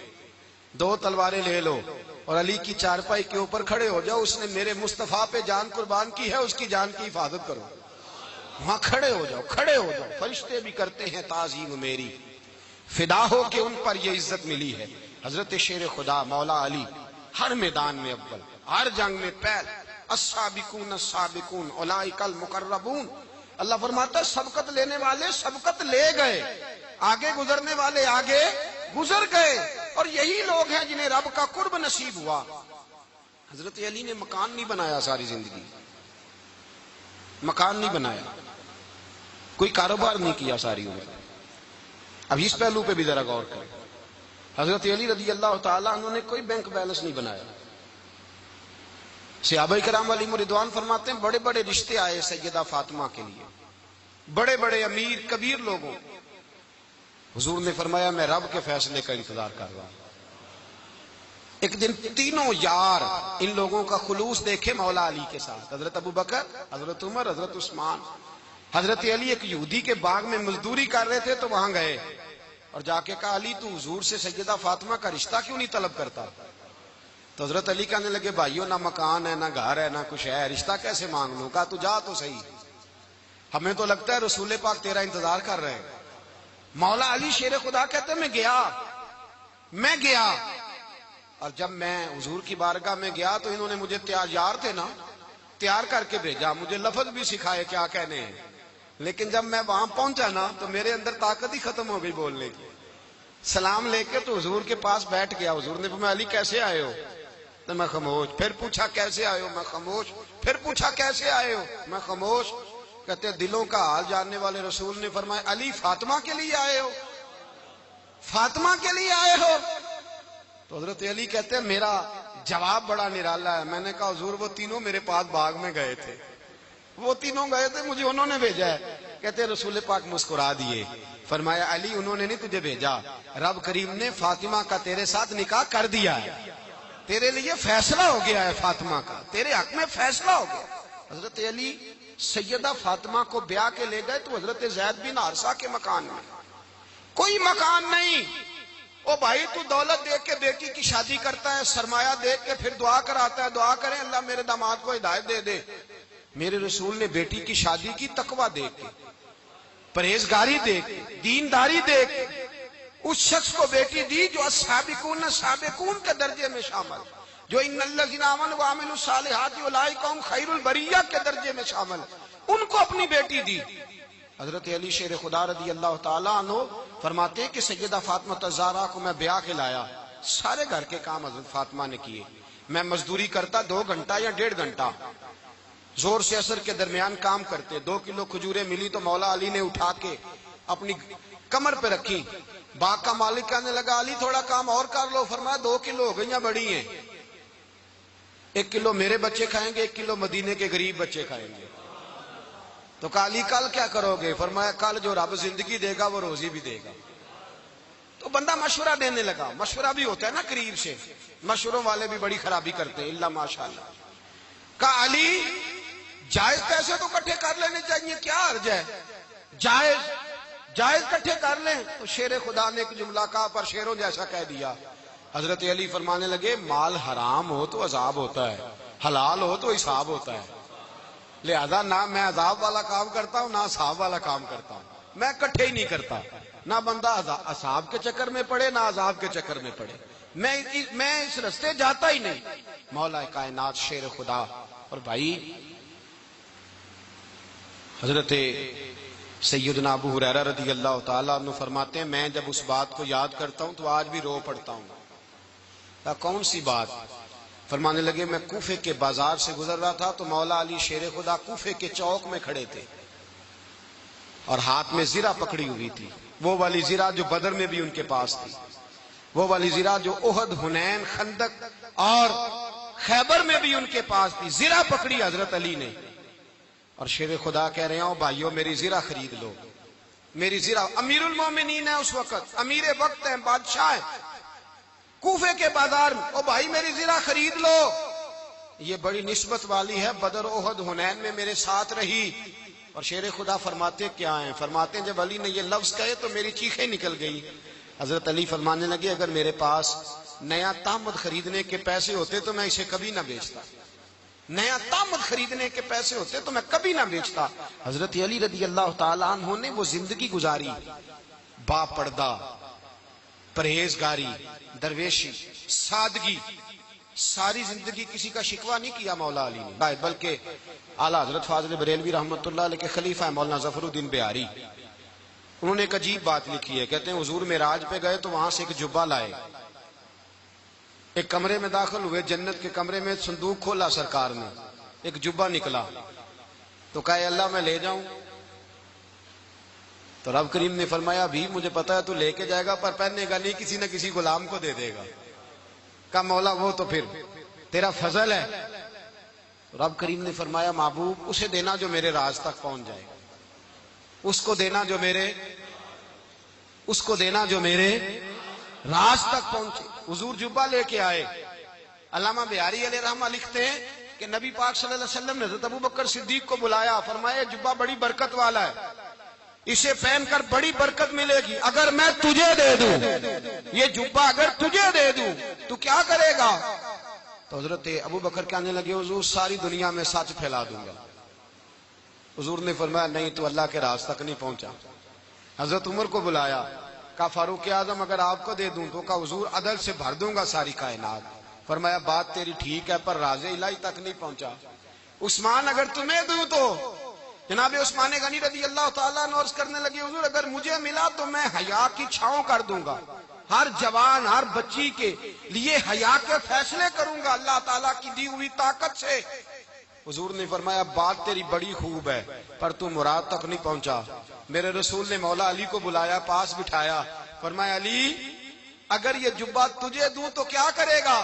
2 تلواریں لے لو اور علی کی چارپائی کے اوپر کھڑے ہو جاؤ، اس نے میرے مصطفیٰ پہ جان قربان کی ہے، اس کی جان کی حفاظت کرو۔ وہاں کھڑے ہو جاؤ، کھڑے ہو جاؤ۔ فرشتے بھی کرتے ہیں تعظیم میری، فدا ہو کہ ان پر یہ عزت ملی ہے۔ حضرت شیر خدا مولا علی ہر میدان میں اول، ہر جنگ میں پہل، السابقون السابقون اولئک المقربون۔ اللہ فرماتا ہے سبقت لینے والے سبقت لے گئے، آگے گزرنے والے آگے گزر گئے، اور یہی لوگ ہیں جنہیں رب کا قرب نصیب ہوا۔ حضرت علی نے مکان نہیں بنایا ساری زندگی، مکان نہیں بنایا، کوئی کاروبار نہیں کیا ساری عمر۔ اب اس پہلو پہ بھی ذرا غور کریں، حضرت علی رضی اللہ تعالیٰ عنہ نے کوئی بینک بیلنس نہیں بنایا۔ صحابہ کرام علیہم رضوان فرماتے ہیں بڑے بڑے رشتے آئے سیدہ فاطمہ کے لیے، بڑے بڑے امیر کبیر لوگوں، حضور نے فرمایا میں رب کے فیصلے کا انتظار کر رہا ہوں۔ ایک دن تینوں یار ان لوگوں کا خلوص دیکھے مولا علی کے ساتھ، حضرت ابوبکر، حضرت عمر، حضرت عثمان۔ حضرت علی ایک یہودی کے باغ میں مزدوری کر رہے تھے تو وہاں گئے اور جا کے کہا علی تو حضور سے سیدہ فاطمہ کا رشتہ کیوں نہیں طلب کرتا؟ تو حضرت علی کہنے لگے بھائیو نہ مکان ہے نہ گھر ہے نہ کچھ ہے، رشتہ کیسے مانگ لوں؟ کہا تو جا تو صحیح، ہمیں تو لگتا ہے رسول پاک تیرا انتظار کر رہے ہیں۔ مولا علی شیر خدا کہتے میں گیا اور جب میں حضور کی بارگاہ میں گیا تو انہوں نے مجھے تیار تھے نا، تیار کر کے بھیجا، مجھے لفظ بھی سکھائے کیا کہنے ہیں، لیکن جب میں وہاں پہنچا نا تو میرے اندر طاقت ہی ختم ہو گئی بولنے کی۔ سلام لے کے تو حضور کے پاس بیٹھ گیا، حضور نے فرمایا علی کیسے آئے ہو؟ تو میں خاموش، پھر پوچھا کیسے آئے ہو؟ میں خاموش، پھر پوچھا کیسے آئے ہو؟ میں خاموش۔ کہتے دلوں کا حال جاننے والے رسول نے فرمایا علی فاطمہ کے لیے آئے ہو؟ فاطمہ کے لیے آئے ہو؟ تو حضرت علی کہتے ہیں میرا جواب بڑا نرالا ہے۔ میں نے کہا حضور وہ تینوں میرے پاس باغ میں گئے تھے، وہ تینوں گئے تھے، مجھے انہوں نے بھیجا ہے۔ کہتے رسول پاک مسکرا دیے، فرمایا علی انہوں نے نہیں تجھے بھیجا، رب کریم نے فاطمہ کا تیرے ساتھ نکاح کر دیا ہے، تیرے لیے فیصلہ ہو گیا ہے، فاطمہ کا تیرے حق میں فیصلہ ہو گیا۔ حضرت علی سیدہ فاطمہ کو بیاہ کے لے گئے تو حضرت زید بن حارثہ کے مکان میں، کوئی مکان نہیں۔ او بھائی تو دولت دیکھ کے بیٹی کی شادی کرتا ہے، سرمایہ دیکھ کے پھر دعا کراتا ہے، دعا کریں اللہ میرے داماد کو ہدایت دے دے۔ میرے رسول نے بیٹی کی شادی کی تقوی دیکھ کے، پرہیزگاری دیکھ کے، دینداری دیکھ کے، اس شخص کو بیٹی دی جو السابقون السابقون کے درجے میں شامل، جو ان الذین آمنوا وعملوا الصالحات اولئک هم خیر البریہ کے درجے میں شامل، ان کو اپنی بیٹی دی۔ حضرت علی شیر خدا رضی اللہ تعالیٰ عنہ فرماتے ہیں کہ سیدہ فاطمہ الزہرا کو میں بیاہ کے لایا، سارے گھر کے کام حضرت فاطمہ نے کیے، میں مزدوری کرتا 2 گھنٹہ یا 1.5 گھنٹہ، زور سے عصر کے درمیان کام کرتے، 2 کلو کھجوریں ملی تو مولا علی نے اٹھا کے اپنی کمر پہ رکھی۔ باغ کا مالک کہنے لگا علی تھوڑا کام اور کر لو، فرمایا 2 کلو ہو گئیں بڑی ہیں، 1 کلو میرے بچے کھائیں گے، 1 کلو مدینے کے غریب بچے کھائیں گے۔ تو کہا علی کل کیا کرو گے؟ فرمایا کل جو رب زندگی دے گا وہ روزی بھی دے گا۔ تو بندہ مشورہ دینے لگا، مشورہ بھی ہوتا ہے نا قریب سے، مشوروں والے بھی بڑی خرابی کرتے ہیں اللہ ماشاءاللہ۔ کہا علی جائز پیسے تو کٹھے کر لینے چاہیے، کیا حرج ہے، جائز کٹھے کر لیں۔ تو شیر خدا نے ایک جملہ کہا پر شیروں جیسا کہہ دیا۔ حضرت علی فرمانے لگے مال حرام ہو تو عذاب ہوتا ہے، حلال ہو تو حساب ہوتا ہے، لہذا نہ میں عذاب والا کام کرتا ہوں نہ حساب والا کام کرتا ہوں، میں کٹھے ہی نہیں کرتا، نہ بندہ حساب کے چکر میں پڑے نہ عذاب کے چکر میں پڑے، میں اس رستے جاتا ہی نہیں۔ مولا کائنات شیر خدا۔ اور بھائی حضرت سیدنا ابو ہریرہ رضی اللہ تعالیٰ عنہ فرماتے ہیں میں جب اس بات کو یاد کرتا ہوں تو آج بھی رو پڑتا ہوں۔ کون سی بات؟ فرمانے لگے میں کوفے کے بازار سے گزر رہا تھا تو مولا علی شیر خدا کوفے کے چوک میں کھڑے تھے اور ہاتھ میں زرہ پکڑی ہوئی تھی، وہ والی زرہ جو بدر میں بھی ان کے پاس تھی، وہ والی زرہ جو احد، حنین، خندق اور خیبر میں بھی ان کے پاس تھی۔ زرہ پکڑی حضرت علی نے اور شیر خدا کہہ رہے ہیں بھائیو میری زرہ خرید لو، میری زرہ۔ امیر المومنین ہے اس وقت، امیر وقت ہیں، بادشاہ ہیں، کوفے کے بازار میں، او بھائی میری زرہ خرید لو۔ یہ بڑی نسبت والی ہے، بدر احد حنین میں میرے ساتھ رہی۔ اور شیر خدا فرماتے کیا ہیں؟ فرماتے ہیں جب علی نے یہ لفظ کہے تو میری چیخیں نکل گئی۔ حضرت علی فرمانے لگے اگر میرے پاس نیا تامد خریدنے کے پیسے ہوتے تو میں اسے کبھی نہ بیچتا، نیا تامد خریدنے کے پیسے ہوتے تو میں کبھی نہ بیچتا۔ حضرت علی رضی اللہ تعالیٰ عنہ نے وہ زندگی گزاری، با پردہ، پرہیزگاری، درویشی، سادگی، ساری زندگی کسی کا شکوہ نہیں کیا مولا علی نے، بلکہ اعلیٰ حضرت فاضل بریلوی رحمۃ اللہ علیہ کے خلیفہ مولانا ظفر الدین بہاری، انہوں نے ایک عجیب بات لکھی ہے۔ کہتے ہیں حضور معراج پہ گئے تو وہاں سے ایک جبہ لائے، ایک کمرے میں داخل ہوئے، جنت کے کمرے میں صندوق کھولا سرکار نے، ایک جبہ نکلا تو کہا اللہ میں لے جاؤں؟ تو رب کریم نے فرمایا بھی مجھے پتا ہے تو لے کے جائے گا پر پہننے گا نہیں، کسی نہ کسی غلام کو دے دے گا۔ کہا مولا وہ تو پھر تیرا فضل ہے۔ رب کریم نے فرمایا محبوب اسے دینا جو میرے راز تک پہنچ جائے، اس کو دینا جو میرے راز تک پہنچے۔ حضور جبہ لے کے آئے۔ علامہ بہاری علیہ رحمہ لکھتے ہیں کہ نبی پاک صلی اللہ علیہ وسلم نے حضرت ابوبکر صدیق کو بلایا، فرمایا جبہ بڑی برکت والا ہے، اسے پہن کر بڑی برکت ملے گی، اگر میں تجھے دے دوں یہ جبہ، اگر تجھے دے دوں تو کیا کرے گا؟ تو حضرت ابوبکر کہنے لگے حضور ساری دنیا میں سچ پھیلا دوں گا۔ حضور نے فرمایا نہیں تو اللہ کے راز تک نہیں پہنچا۔ حضرت عمر کو بلایا، کہا فاروق اعظم اگر آپ کو دے دوں تو کہا حضور عدل سے بھر دوں گا ساری کائنات۔ فرمایا بات تیری ٹھیک ہے پر راز الہی تک نہیں پہنچا۔ عثمان اگر تمہیں دوں تو جناب عثمان غنی رضی اللہ تعالیٰ عنہ عرض کرنے لگے حضور اگر مجھے ملا تو میں حیا کی چھاؤں کر دوں گا، ہر جوان ہر بچی کے لیے حیا کے فیصلے کروں گا اللہ تعالیٰ کی دی ہوئی طاقت سے۔ حضور نے فرمایا بات تیری بڑی خوب ہے پر تو مراد تک نہیں پہنچا۔ میرے رسول نے مولا علی کو بلایا، پاس بٹھایا، فرمایا علی اگر یہ جبہ تجھے دوں تو کیا کرے گا؟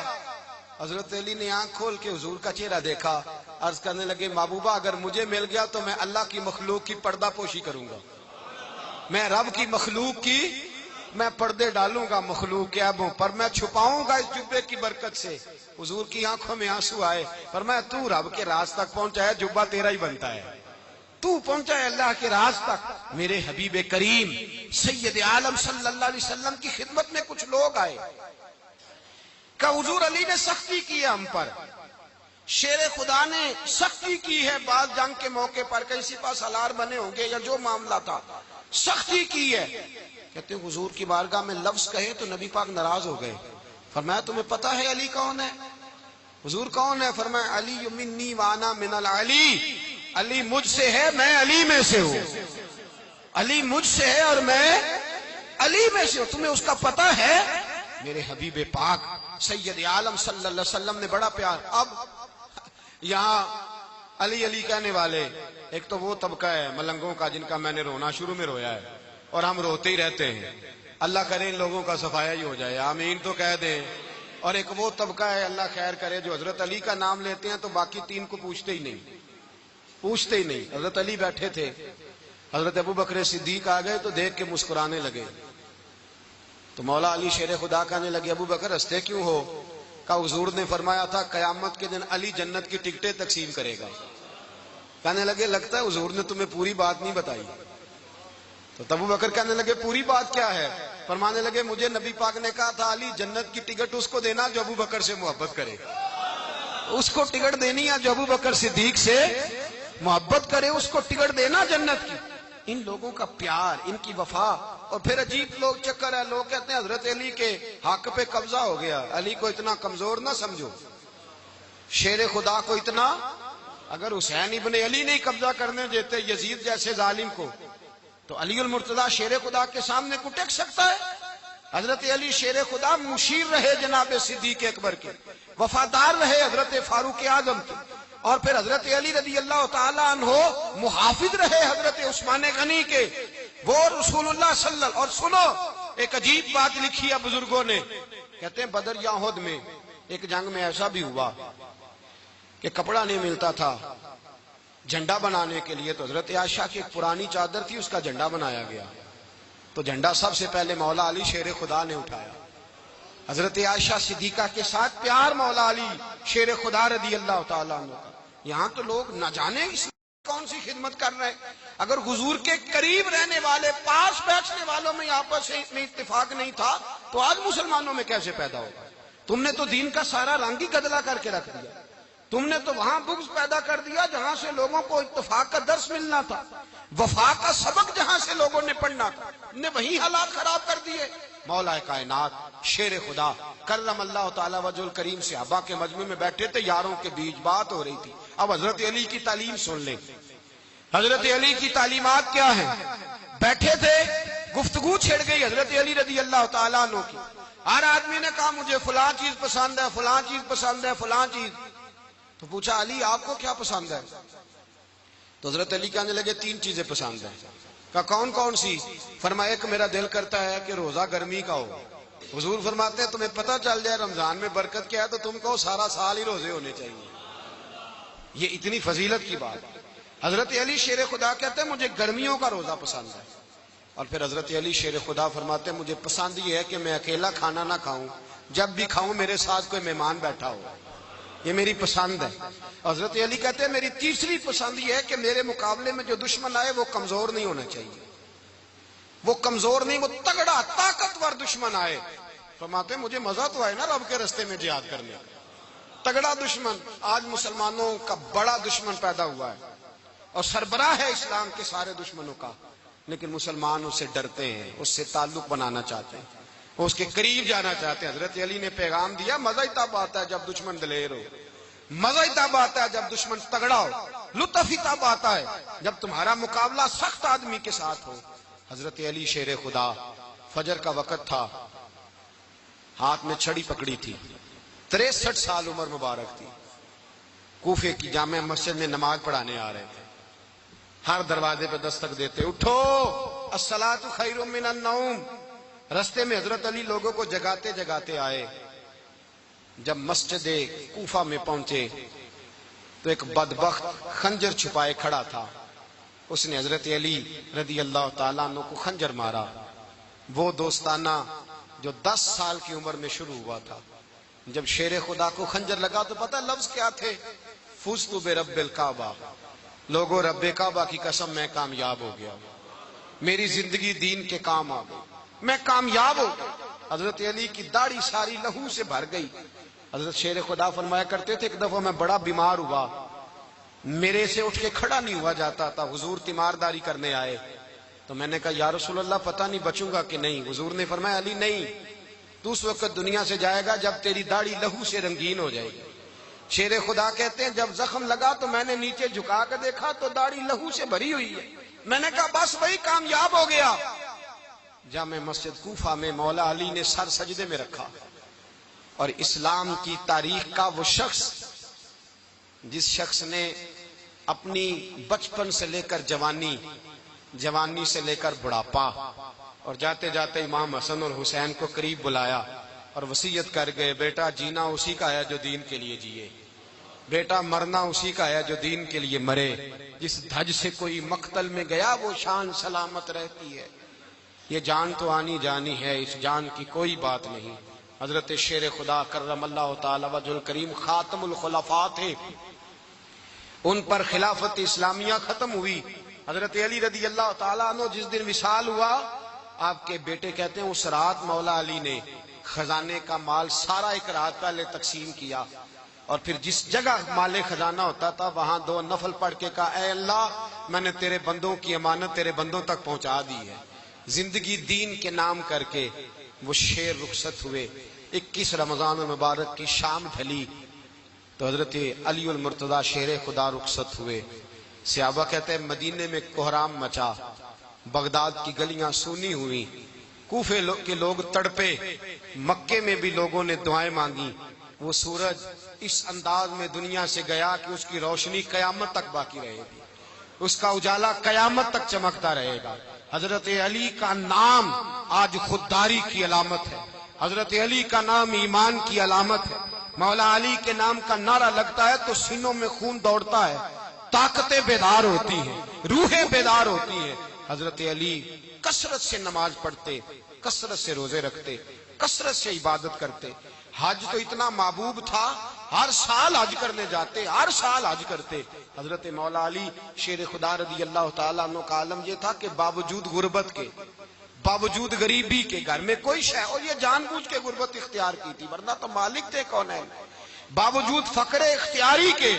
حضرت علی نے آنکھ کھول کے حضور کا چہرہ دیکھا، عرض کرنے لگے محبوبہ اگر مجھے مل گیا تو میں اللہ کی مخلوق کی پردہ پوشی کروں گا، میں رب کی مخلوق کی میں پردے ڈالوں گا، مخلوق کے عیبوں پر میں چھپاؤں گا اس جبے کی برکت سے۔ حضور کی آنکھوں میں آنسو آئے، فرمایا تو رب کے راز تک پہنچا ہے، جبہ تیرا ہی بنتا ہے، تو پہنچا ہے اللہ کے راز تک۔ میرے حبیب کریم سید عالم صلی اللہ علیہ وسلم کی خدمت میں کچھ لوگ آئے کہ حضور علی نے سختی کی ہے ہم پر، شیر خدا نے سختی کی ہے، بعض جنگ کے موقع پر کہیں سپہ سالار بنے ہوں گے یا جو معاملہ تھا سختی کی ہے۔ کہتے ہیں حضور کی بارگاہ میں لفظ کہے تو نبی پاک ناراض ہو گئے۔ فرمایا تمہیں پتا ہے علی کون ہے؟ حضور کون ہے؟ فرمایا علی منی وانا من العلی، علی مجھ سے ہے میں علی میں سے ہوں، علی مجھ سے ہے اور میں علی میں سے ہوں، تمہیں اس کا پتہ ہے؟ میرے حبیب پاک سید عالم صلی اللہ علیہ وسلم نے بڑا پیار۔ اب یہاں علی علی کہنے والے ایک تو وہ طبقہ ہے ملنگوں کا جن کا میں نے رونا شروع میں رویا ہے اور ہم روتے ہی رہتے ہیں، اللہ کرے ان لوگوں کا صفایا ہی ہو جائے، آمین تو کہہ دیں۔ اور ایک وہ طبقہ ہے اللہ خیر کرے جو حضرت علی کا نام لیتے ہیں تو باقی تین کو پوچھتے ہی نہیں۔ حضرت علی بیٹھے تھے، حضرت ابوبکر صدیق آ گئے تو دیکھ کے مسکرانے لگے، تو مولا علی شیر خدا کہنے لگے ابوبکر ہنستے کیوں ہو؟ کہا حضور نے فرمایا تھا قیامت کے دن علی جنت کی ٹکٹیں تقسیم کرے گا۔ کہنے لگے لگتا ہے حضور نے تمہیں پوری بات نہیں بتائی۔ تو ابوبکر کہنے لگے پوری بات کیا ہے؟ فرمانے لگے مجھے نبی پاک نے کہا تھا علی جنت کی ٹکٹ اس کو دینا جو ابوبکر سے محبت کرے، اس کو ٹکٹ دینی ہے جو ابوبکر صدیق سے محبت کرے، اس کو ٹکٹ دینا جنت کی۔ ان لوگوں کا پیار، ان کی وفا۔ اور پھر عجیب لوگ چکر ہے، لوگ کہتے ہیں حضرت علی کے حق پہ قبضہ ہو گیا، علی کو اتنا کمزور نہ سمجھو، شیر خدا کو اتنا، اگر حسین ابن علی نہیں قبضہ کرنے دیتے یزید جیسے ظالم کو تو علی المرتضیٰ شیر خدا کے سامنے کو ٹک سکتا ہے؟ حضرت علی شیر خدا مشیر رہے جناب صدیق اکبر کے، وفادار رہے حضرت فاروق اعظم کے، اور پھر حضرت علی رضی اللہ تعالیٰ عنہ محافظ رہے حضرت عثمان غنی کے، وہ رسول اللہ صلی اللہ علیہ وسلم۔ اور سنو ایک عجیب بات لکھی ہے بزرگوں نے، کہتے ہیں بدر یا احد میں ایک جنگ میں ایسا بھی ہوا کہ کپڑا نہیں ملتا تھا جھنڈا بنانے کے لیے، تو حضرت عائشہ کی ایک پرانی چادر تھی اس کا جھنڈا بنایا گیا، تو جھنڈا سب سے پہلے مولا علی شیر خدا نے اٹھایا، حضرت عائشہ صدیقہ کے ساتھ پیار مولا علی شیر خدا رضی اللہ تعالیٰ عنہ کا. یہاں تو لوگ نہ جانے اس کون سی خدمت کر رہے ہیں. اگر حضور کے قریب رہنے والے پاس بیٹھنے والوں میں آپس میں اتفاق نہیں تھا تو آج مسلمانوں میں کیسے پیدا ہوگا؟ تم نے تو دین کا سارا رنگ ہی گدلا کر کے رکھ دیا. تم نے تو وہاں بغض پیدا کر دیا جہاں سے لوگوں کو اتفاق کا درس ملنا تھا، وفا کا سبق جہاں سے لوگوں نے پڑھنا تھا، تم نے وہی حالات خراب کر دیے. مولا کائنات شیر خدا کرم اللہ تعالی وجہ الکریم صحابہ کے مجمع میں بیٹھے تھے، یاروں کے بیچ بات ہو رہی تھی. اب حضرت علی کی تعلیم سن لیں. حضرت علی کی تعلیمات کیا ہیں؟ بیٹھے تھے، گفتگو چھڑ گئی حضرت علی رضی اللہ تعالیٰ عنہ کی. ہر آدمی نے کہا مجھے فلاں چیز پسند ہے، فلاں چیز پسند ہے، فلاں چیز. تو پوچھا علی آپ کو کیا پسند ہے؟ تو حضرت علی کہنے لگے 3 چیزیں پسند ہیں. کہا کون کون سی؟ فرمایا ایک میرا دل کرتا ہے کہ روزہ گرمی کا ہو. حضور فرماتے ہیں تمہیں پتہ چل جائے رمضان میں برکت کیا ہے تو تم کہو سارا سال ہی روزے ہونے چاہیے. یہ اتنی فضیلت کی بات. حضرت علی شیر خدا کہتے ہیں مجھے گرمیوں کا روزہ پسند ہے. اور پھر حضرت علی شیر خدا فرماتے ہیں مجھے پسند یہ ہے کہ میں اکیلا کھانا نہ کھاؤں، جب بھی کھاؤں میرے ساتھ کوئی مہمان بیٹھا ہو. یہ میری پسند ہے. حضرت علی کہتے ہیں میری تیسری پسند یہ ہے کہ میرے مقابلے میں جو دشمن آئے وہ کمزور نہیں ہونا چاہیے. وہ کمزور نہیں، وہ تگڑا طاقتور دشمن آئے. فرماتے ہیں مجھے مزہ تو آئے نا رب کے رستے میں جہاد کرنے کا. تگڑا دشمن. آج مسلمانوں کا بڑا دشمن پیدا ہوا ہے اور سربراہ ہے اسلام کے سارے دشمنوں کا، لیکن مسلمان اس سے ڈرتے ہیں، اس سے تعلق بنانا چاہتے ہیں، اس کے قریب جانا چاہتے ہیں. حضرت علی نے پیغام دیا مزہ ہی تب آتا ہے جب دشمن دلیر ہو، مزہ ہی تب آتا ہے جب دشمن تگڑا ہو، لطف ہی تب آتا ہے جب تمہارا مقابلہ سخت آدمی کے ساتھ ہو. حضرت علی شیر خدا، فجر کا وقت تھا، ہاتھ میں چھڑی پکڑی تھی، 63 سال عمر مبارک تھی. کوفے کی جامع مسجد میں نماز پڑھانے آ رہے تھے. ہر دروازے پہ دستک دیتے اٹھو الصلاۃ خیر من النوم. رستے میں حضرت علی لوگوں کو جگاتے جگاتے آئے. جب مسجد کوفہ میں پہنچے تو ایک بدبخت خنجر چھپائے کھڑا تھا. اس نے حضرت علی رضی اللہ تعالیٰ عنہ کو خنجر مارا. وہ دوستانہ جو 10 سال کی عمر میں شروع ہوا تھا. جب شیر خدا کو خنجر لگا تو پتہ لفظ کیا تھے؟ فزت برب الکعبہ. لوگوں رب کعبہ کی قسم میں کامیاب ہو گیا، میری زندگی دین کے کام آ گئی، میں کامیاب ہو گیا. حضرت علی کی داڑھی ساری لہو سے بھر گئی. حضرت شیر خدا فرمایا کرتے تھے ایک دفعہ میں بڑا بیمار ہوا، میرے سے اٹھ کے کھڑا نہیں ہوا جاتا تھا. حضور تیمارداری کرنے آئے تو میں نے کہا یا رسول اللہ پتہ نہیں بچوں گا کہ نہیں. حضور نے فرمایا علی نہیں، تو اس وقت دنیا سے جائے گا جب تیری داڑھی لہو سے رنگین ہو جائے گی. شیر خدا کہتے ہیں جب زخم لگا تو میں نے نیچے جھکا کے دیکھا تو داڑھی لہو سے بھری ہوئی ہے. میں نے کہا بس وہی کامیاب ہو گیا. جامع مسجد کوفہ میں مولا علی نے سر سجدے میں رکھا اور اسلام کی تاریخ کا وہ شخص جس شخص نے اپنی بچپن سے لے کر جوانی، جوانی سے لے کر بڑھاپا اور جاتے جاتے امام حسن اور حسین کو قریب بلایا اور وصیت کر گئے بیٹا جینا اسی کا ہے جو دین کے لیے جیے، بیٹا مرنا اسی کا ہے جو دین کے لیے مرے. جس دھج سے کوئی مقتل میں گیا وہ شان سلامت رہتی ہے. یہ جان تو آنی جانی ہے، اس جان کی کوئی بات نہیں. حضرت شیر خدا کرم اللہ تعالی وجہ الکریم خاتم الخلفاء تھے، ان پر خلافت اسلامیہ ختم ہوئی. حضرت علی رضی اللہ تعالیٰ عنہ جس دن وصال ہوا، آپ کے بیٹے کہتے ہیں اس رات مولا علی نے خزانے کا مال سارا ایک رات پہلے تقسیم کیا اور پھر جس جگہ مال خزانہ ہوتا تھا وہاں 2 نفل پڑھ کے کہا اے اللہ میں نے تیرے بندوں کی امانت تیرے بندوں تک پہنچا دی ہے. زندگی دین کے نام کر کے وہ شیر رخصت ہوئے. 21 رمضان المبارک کی شام ڈھلی تو حضرت علی المرتضی شیر خدا رخصت ہوئے. صحابہ کہتے ہیں مدینے میں کوہرام مچا، بغداد کی گلیاں سونی ہوئی، کوفے کے لوگ تڑپے، مکے میں بھی لوگوں نے دعائیں مانگی. وہ سورج اس انداز میں دنیا سے گیا کہ اس کی روشنی قیامت تک باقی رہے گی، اس کا اجالا قیامت تک چمکتا رہے گا. حضرت علی کا نام آج خودداری کی علامت ہے، حضرت علی کا نام ایمان کی علامت ہے. مولا علی کے نام کا نعرہ لگتا ہے تو سینوں میں خون دوڑتا ہے، طاقتیں بیدار ہوتی ہیں، روحیں بیدار ہوتی ہیں. حضرت علی کثرت سے نماز پڑھتے، کثرت سے روزے رکھتے، کثرت سے عبادت کرتے. حج تو اتنا محبوب تھا، ہر سال حج کرنے جاتے، ہر سال حج کرتے. حضرت مولا علی شیر خدا رضی اللہ تعالیٰ عنہ کا عالم یہ تھا کہ باوجود غربت کے، باوجود غریبی کے، گھر میں کوئی شے، اور یہ جان بوجھ کے غربت اختیار کی تھی ورنہ تو مالک تھے کون ہے، باوجود فقر اختیاری کے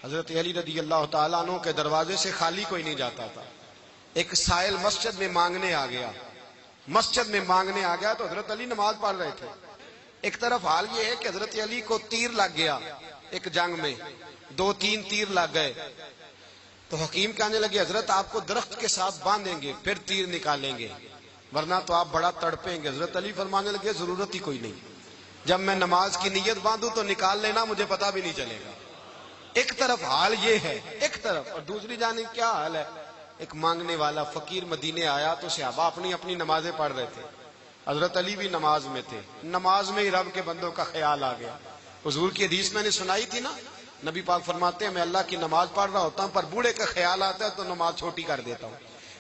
حضرت علی رضی اللہ تعالیٰ عنہ کے دروازے سے خالی کوئی نہیں جاتا تھا. ایک سائل مسجد میں مانگنے آ گیا، مسجد میں مانگنے آ گیا تو حضرت علی نماز پڑھ رہے تھے. ایک طرف حال یہ ہے کہ حضرت علی کو تیر لگ گیا ایک جنگ میں، 2-3 تیر لگ گئے تو حکیم کہنے لگے حضرت آپ کو درخت کے ساتھ باندھیں گے پھر تیر نکالیں گے ورنہ تو آپ بڑا تڑپیں گے. حضرت علی فرمانے لگے ضرورت ہی کوئی نہیں، جب میں نماز کی نیت باندھوں تو نکال لینا، مجھے پتا بھی نہیں چلے گا. ایک طرف حال یہ ہے، ایک طرف، اور دوسری جانب کیا حال ہے. ایک مانگنے والا فقیر مدینے آیا تو صحابہ اپنی اپنی نمازیں پڑھ رہے تھے، حضرت علی بھی نماز میں تھے. نماز میں ہی رب کے بندوں کا خیال آ گیا. حضور کی حدیث میں نے سنائی تھی نا، نبی پاک فرماتے ہیں میں اللہ کی نماز پڑھ رہا ہوتا ہوں پر بوڑھے کا خیال آتا ہے تو نماز چھوٹی کر دیتا ہوں،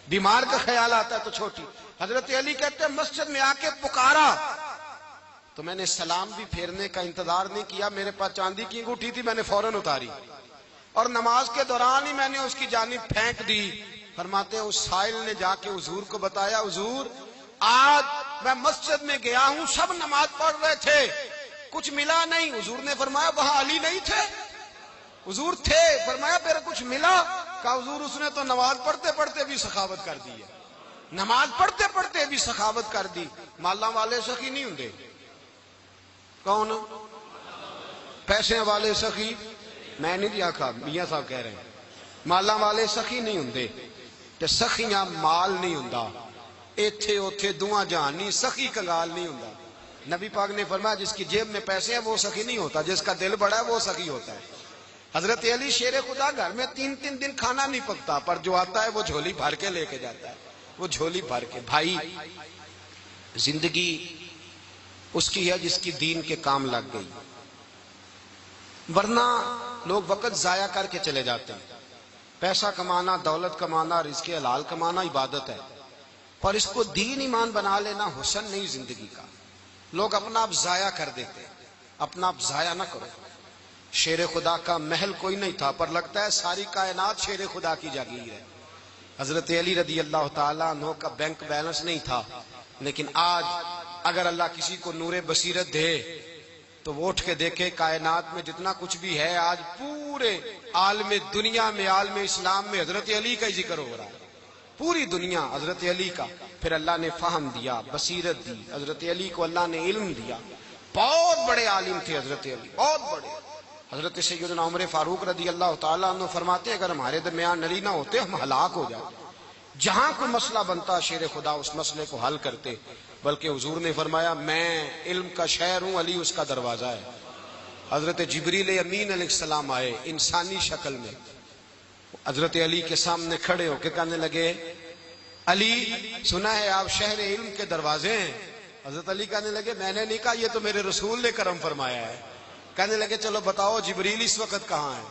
بیمار کا خیال آتا ہے تو چھوٹی. حضرت علی کہتے ہیں مسجد میں آ کے پکارا تو میں نے سلام بھی پھیرنے کا انتظار نہیں کیا، میرے پاس چاندی کی انگوٹھی تھی، میں نے فوراً اتاری اور نماز کے دوران ہی میں نے اس کی جانب پھینک دی. فرماتے ہیں اس سائل نے جا کے حضور کو بتایا، حضور آج میں مسجد میں گیا ہوں، سب نماز پڑھ رہے تھے، کچھ ملا نہیں. حضور نے فرمایا وہاں علی نہیں تھے؟ حضور تھے. فرمایا پھر کچھ ملا؟ کہا حضور اس نے تو نماز پڑھتے پڑھتے بھی سخاوت کر دی ہے، نماز پڑھتے پڑھتے بھی سخاوت کر دی. مالاں والے سخی نہیں ہوندے، کون پیسے والے سخی؟ میں نہیں دیا کھا، میاں صاحب کہہ رہے ہیں مالاں والے سخی نہیں ہوندے تے سخیاں مال نہیں ہوندا. ایتھے اوتھے دعا جہان نہیں، سخی کنگال نہیں ہوندا. نبی پاک نے فرمایا جس کی جیب میں پیسے ہیں وہ سخی نہیں ہوتا، جس کا دل بڑا ہے وہ سخی ہوتا ہے. حضرت علی شیر خدا گھر میں 3 دن کھانا نہیں پکتا پر جو آتا ہے وہ جھولی بھر کے لے کے جاتا ہے، وہ جھولی بھر کے. بھائی زندگی اس کی ہے جس کی دین کے کام لگ گئی، ورنہ لوگ وقت ضائع کر کے چلے جاتے ہیں. پیسہ کمانا، دولت کمانا، رزق حلال کمانا عبادت ہے پر اس کو دین ایمان بنا لینا حسن نہیں زندگی کا. لوگ اپنا آپ ضائع کر دیتے، اپنا آپ ضائع نہ کرو. شیر خدا کا محل کوئی نہیں تھا پر لگتا ہے ساری کائنات شیر خدا کی جاگیر ہے. حضرت علی رضی اللہ تعالیٰ عنہ کا بینک بیلنس نہیں تھا لیکن آج اگر اللہ کسی کو نور بصیرت دے تو وہ اٹھ کے دیکھے کائنات میں جتنا کچھ بھی ہے آج پورے عالم دنیا میں، عالم اسلام میں حضرت علی کا ہی ذکر ہو رہا ہے. پوری دنیا حضرت علی کا. پھر اللہ نے فہم دیا، بصیرت دی، حضرت علی کو اللہ نے علم دیا. بہت بڑے عالم تھے حضرت علی، بہت بڑے. حضرت سیدنا عمر فاروق رضی اللہ تعالیٰ عنہ فرماتے ہیں اگر ہمارے درمیان نبی نہ ہوتے ہم ہلاک ہو جاتے. جہاں کوئی مسئلہ بنتا شیر خدا اس مسئلے کو حل کرتے. بلکہ حضور نے فرمایا میں علم کا شہر ہوں، علی اس کا دروازہ ہے. حضرت جبریل امین علیہ السلام آئے انسانی شکل میں، حضرت علی کے سامنے کھڑے ہو کے کہنے لگے علی سنا ہے آپ شہر علم کے دروازے ہیں. حضرت علی کہنے لگے میں نے نہیں کہا، یہ تو میرے رسول نے کرم فرمایا ہے. کہنے لگے چلو بتاؤ جبریل اس وقت کہاں ہے؟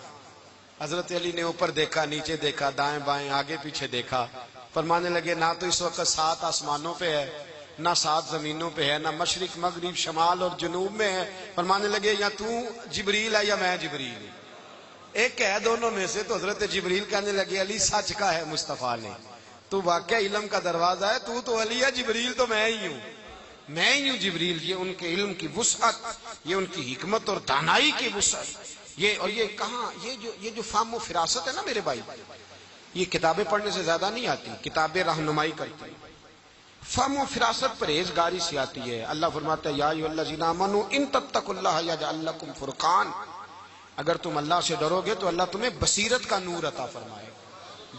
حضرت علی نے اوپر دیکھا، نیچے دیکھا، دائیں بائیں آگے پیچھے دیکھا. فرمانے لگے نہ تو اس وقت 7 آسمانوں پہ ہے، نہ 7 زمینوں پہ ہے، نہ مشرق مغرب شمال اور جنوب میں ہے. فرمانے لگے یا تو جبریل ہے یا میں جبریل ہوں، ایک ہے دونوں میں سے. تو حضرت جبریل کہنے لگے علی سچ کا ہے مصطفیٰ نے، تو واقعہ علم کا دروازہ ہے، تو علی ہے، جبریل تو میں ہی ہوں، میں ہی ہوں جبریل. یہ ان کے علم کی وسعت، یہ ان کی حکمت اور دانائی کی وسعت. یہ کہاں یہ جو فہم و فراست ہے نا میرے بھائی، یہ کتابیں پڑھنے سے زیادہ نہیں آتی، کتابیں رہنمائی کرتی ہیں. فہم و فراست پرہیزگاری سے آتی ہے. اللہ فرماتا ہے یا ایھا الذین آمنوا ان تتقوا اللہ یجعل لکم فرقان، اگر تم اللہ سے ڈرو گے تو اللہ تمہیں بصیرت کا نور عطا فرمائے،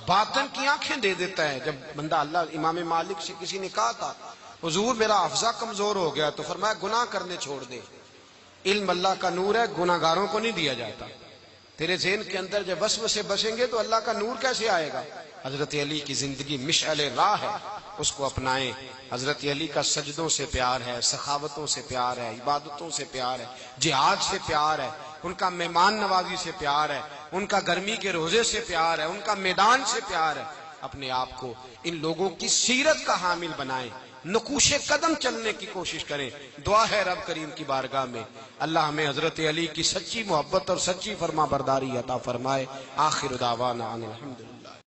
باطن کی آنکھیں دے دیتا ہے. جب بندہ اللہ، امام مالک سے کسی نے کہا تھا حضور میرا حافظہ کمزور ہو گیا، تو فرمایا گناہ کرنے چھوڑ دے، علم اللہ کا نور ہے، گناہ گاروں کو نہیں دیا جاتا. تیرے ذہن کے اندر جب وسوسے بسیں گے تو اللہ کا نور کیسے آئے گا؟ حضرت علی کی زندگی مشعل راہ ہے، اس کو اپنائیں. حضرت علی کا سجدوں سے پیار ہے، سخاوتوں سے پیار ہے، عبادتوں سے پیار ہے، جہاد سے پیار ہے، ان کا مہمان نوازی سے پیار ہے، ان کا گرمی کے روزے سے پیار ہے، ان کا میدان سے پیار ہے. اپنے آپ کو ان لوگوں کی سیرت کا حامل بنائیں. نقوش قدم چلنے کی کوشش کریں. دعا ہے رب کریم کی بارگاہ میں اللہ ہمیں حضرت علی کی سچی محبت اور سچی فرما برداری عطا فرمائے. آخر دعوانا ان الحمدللہ.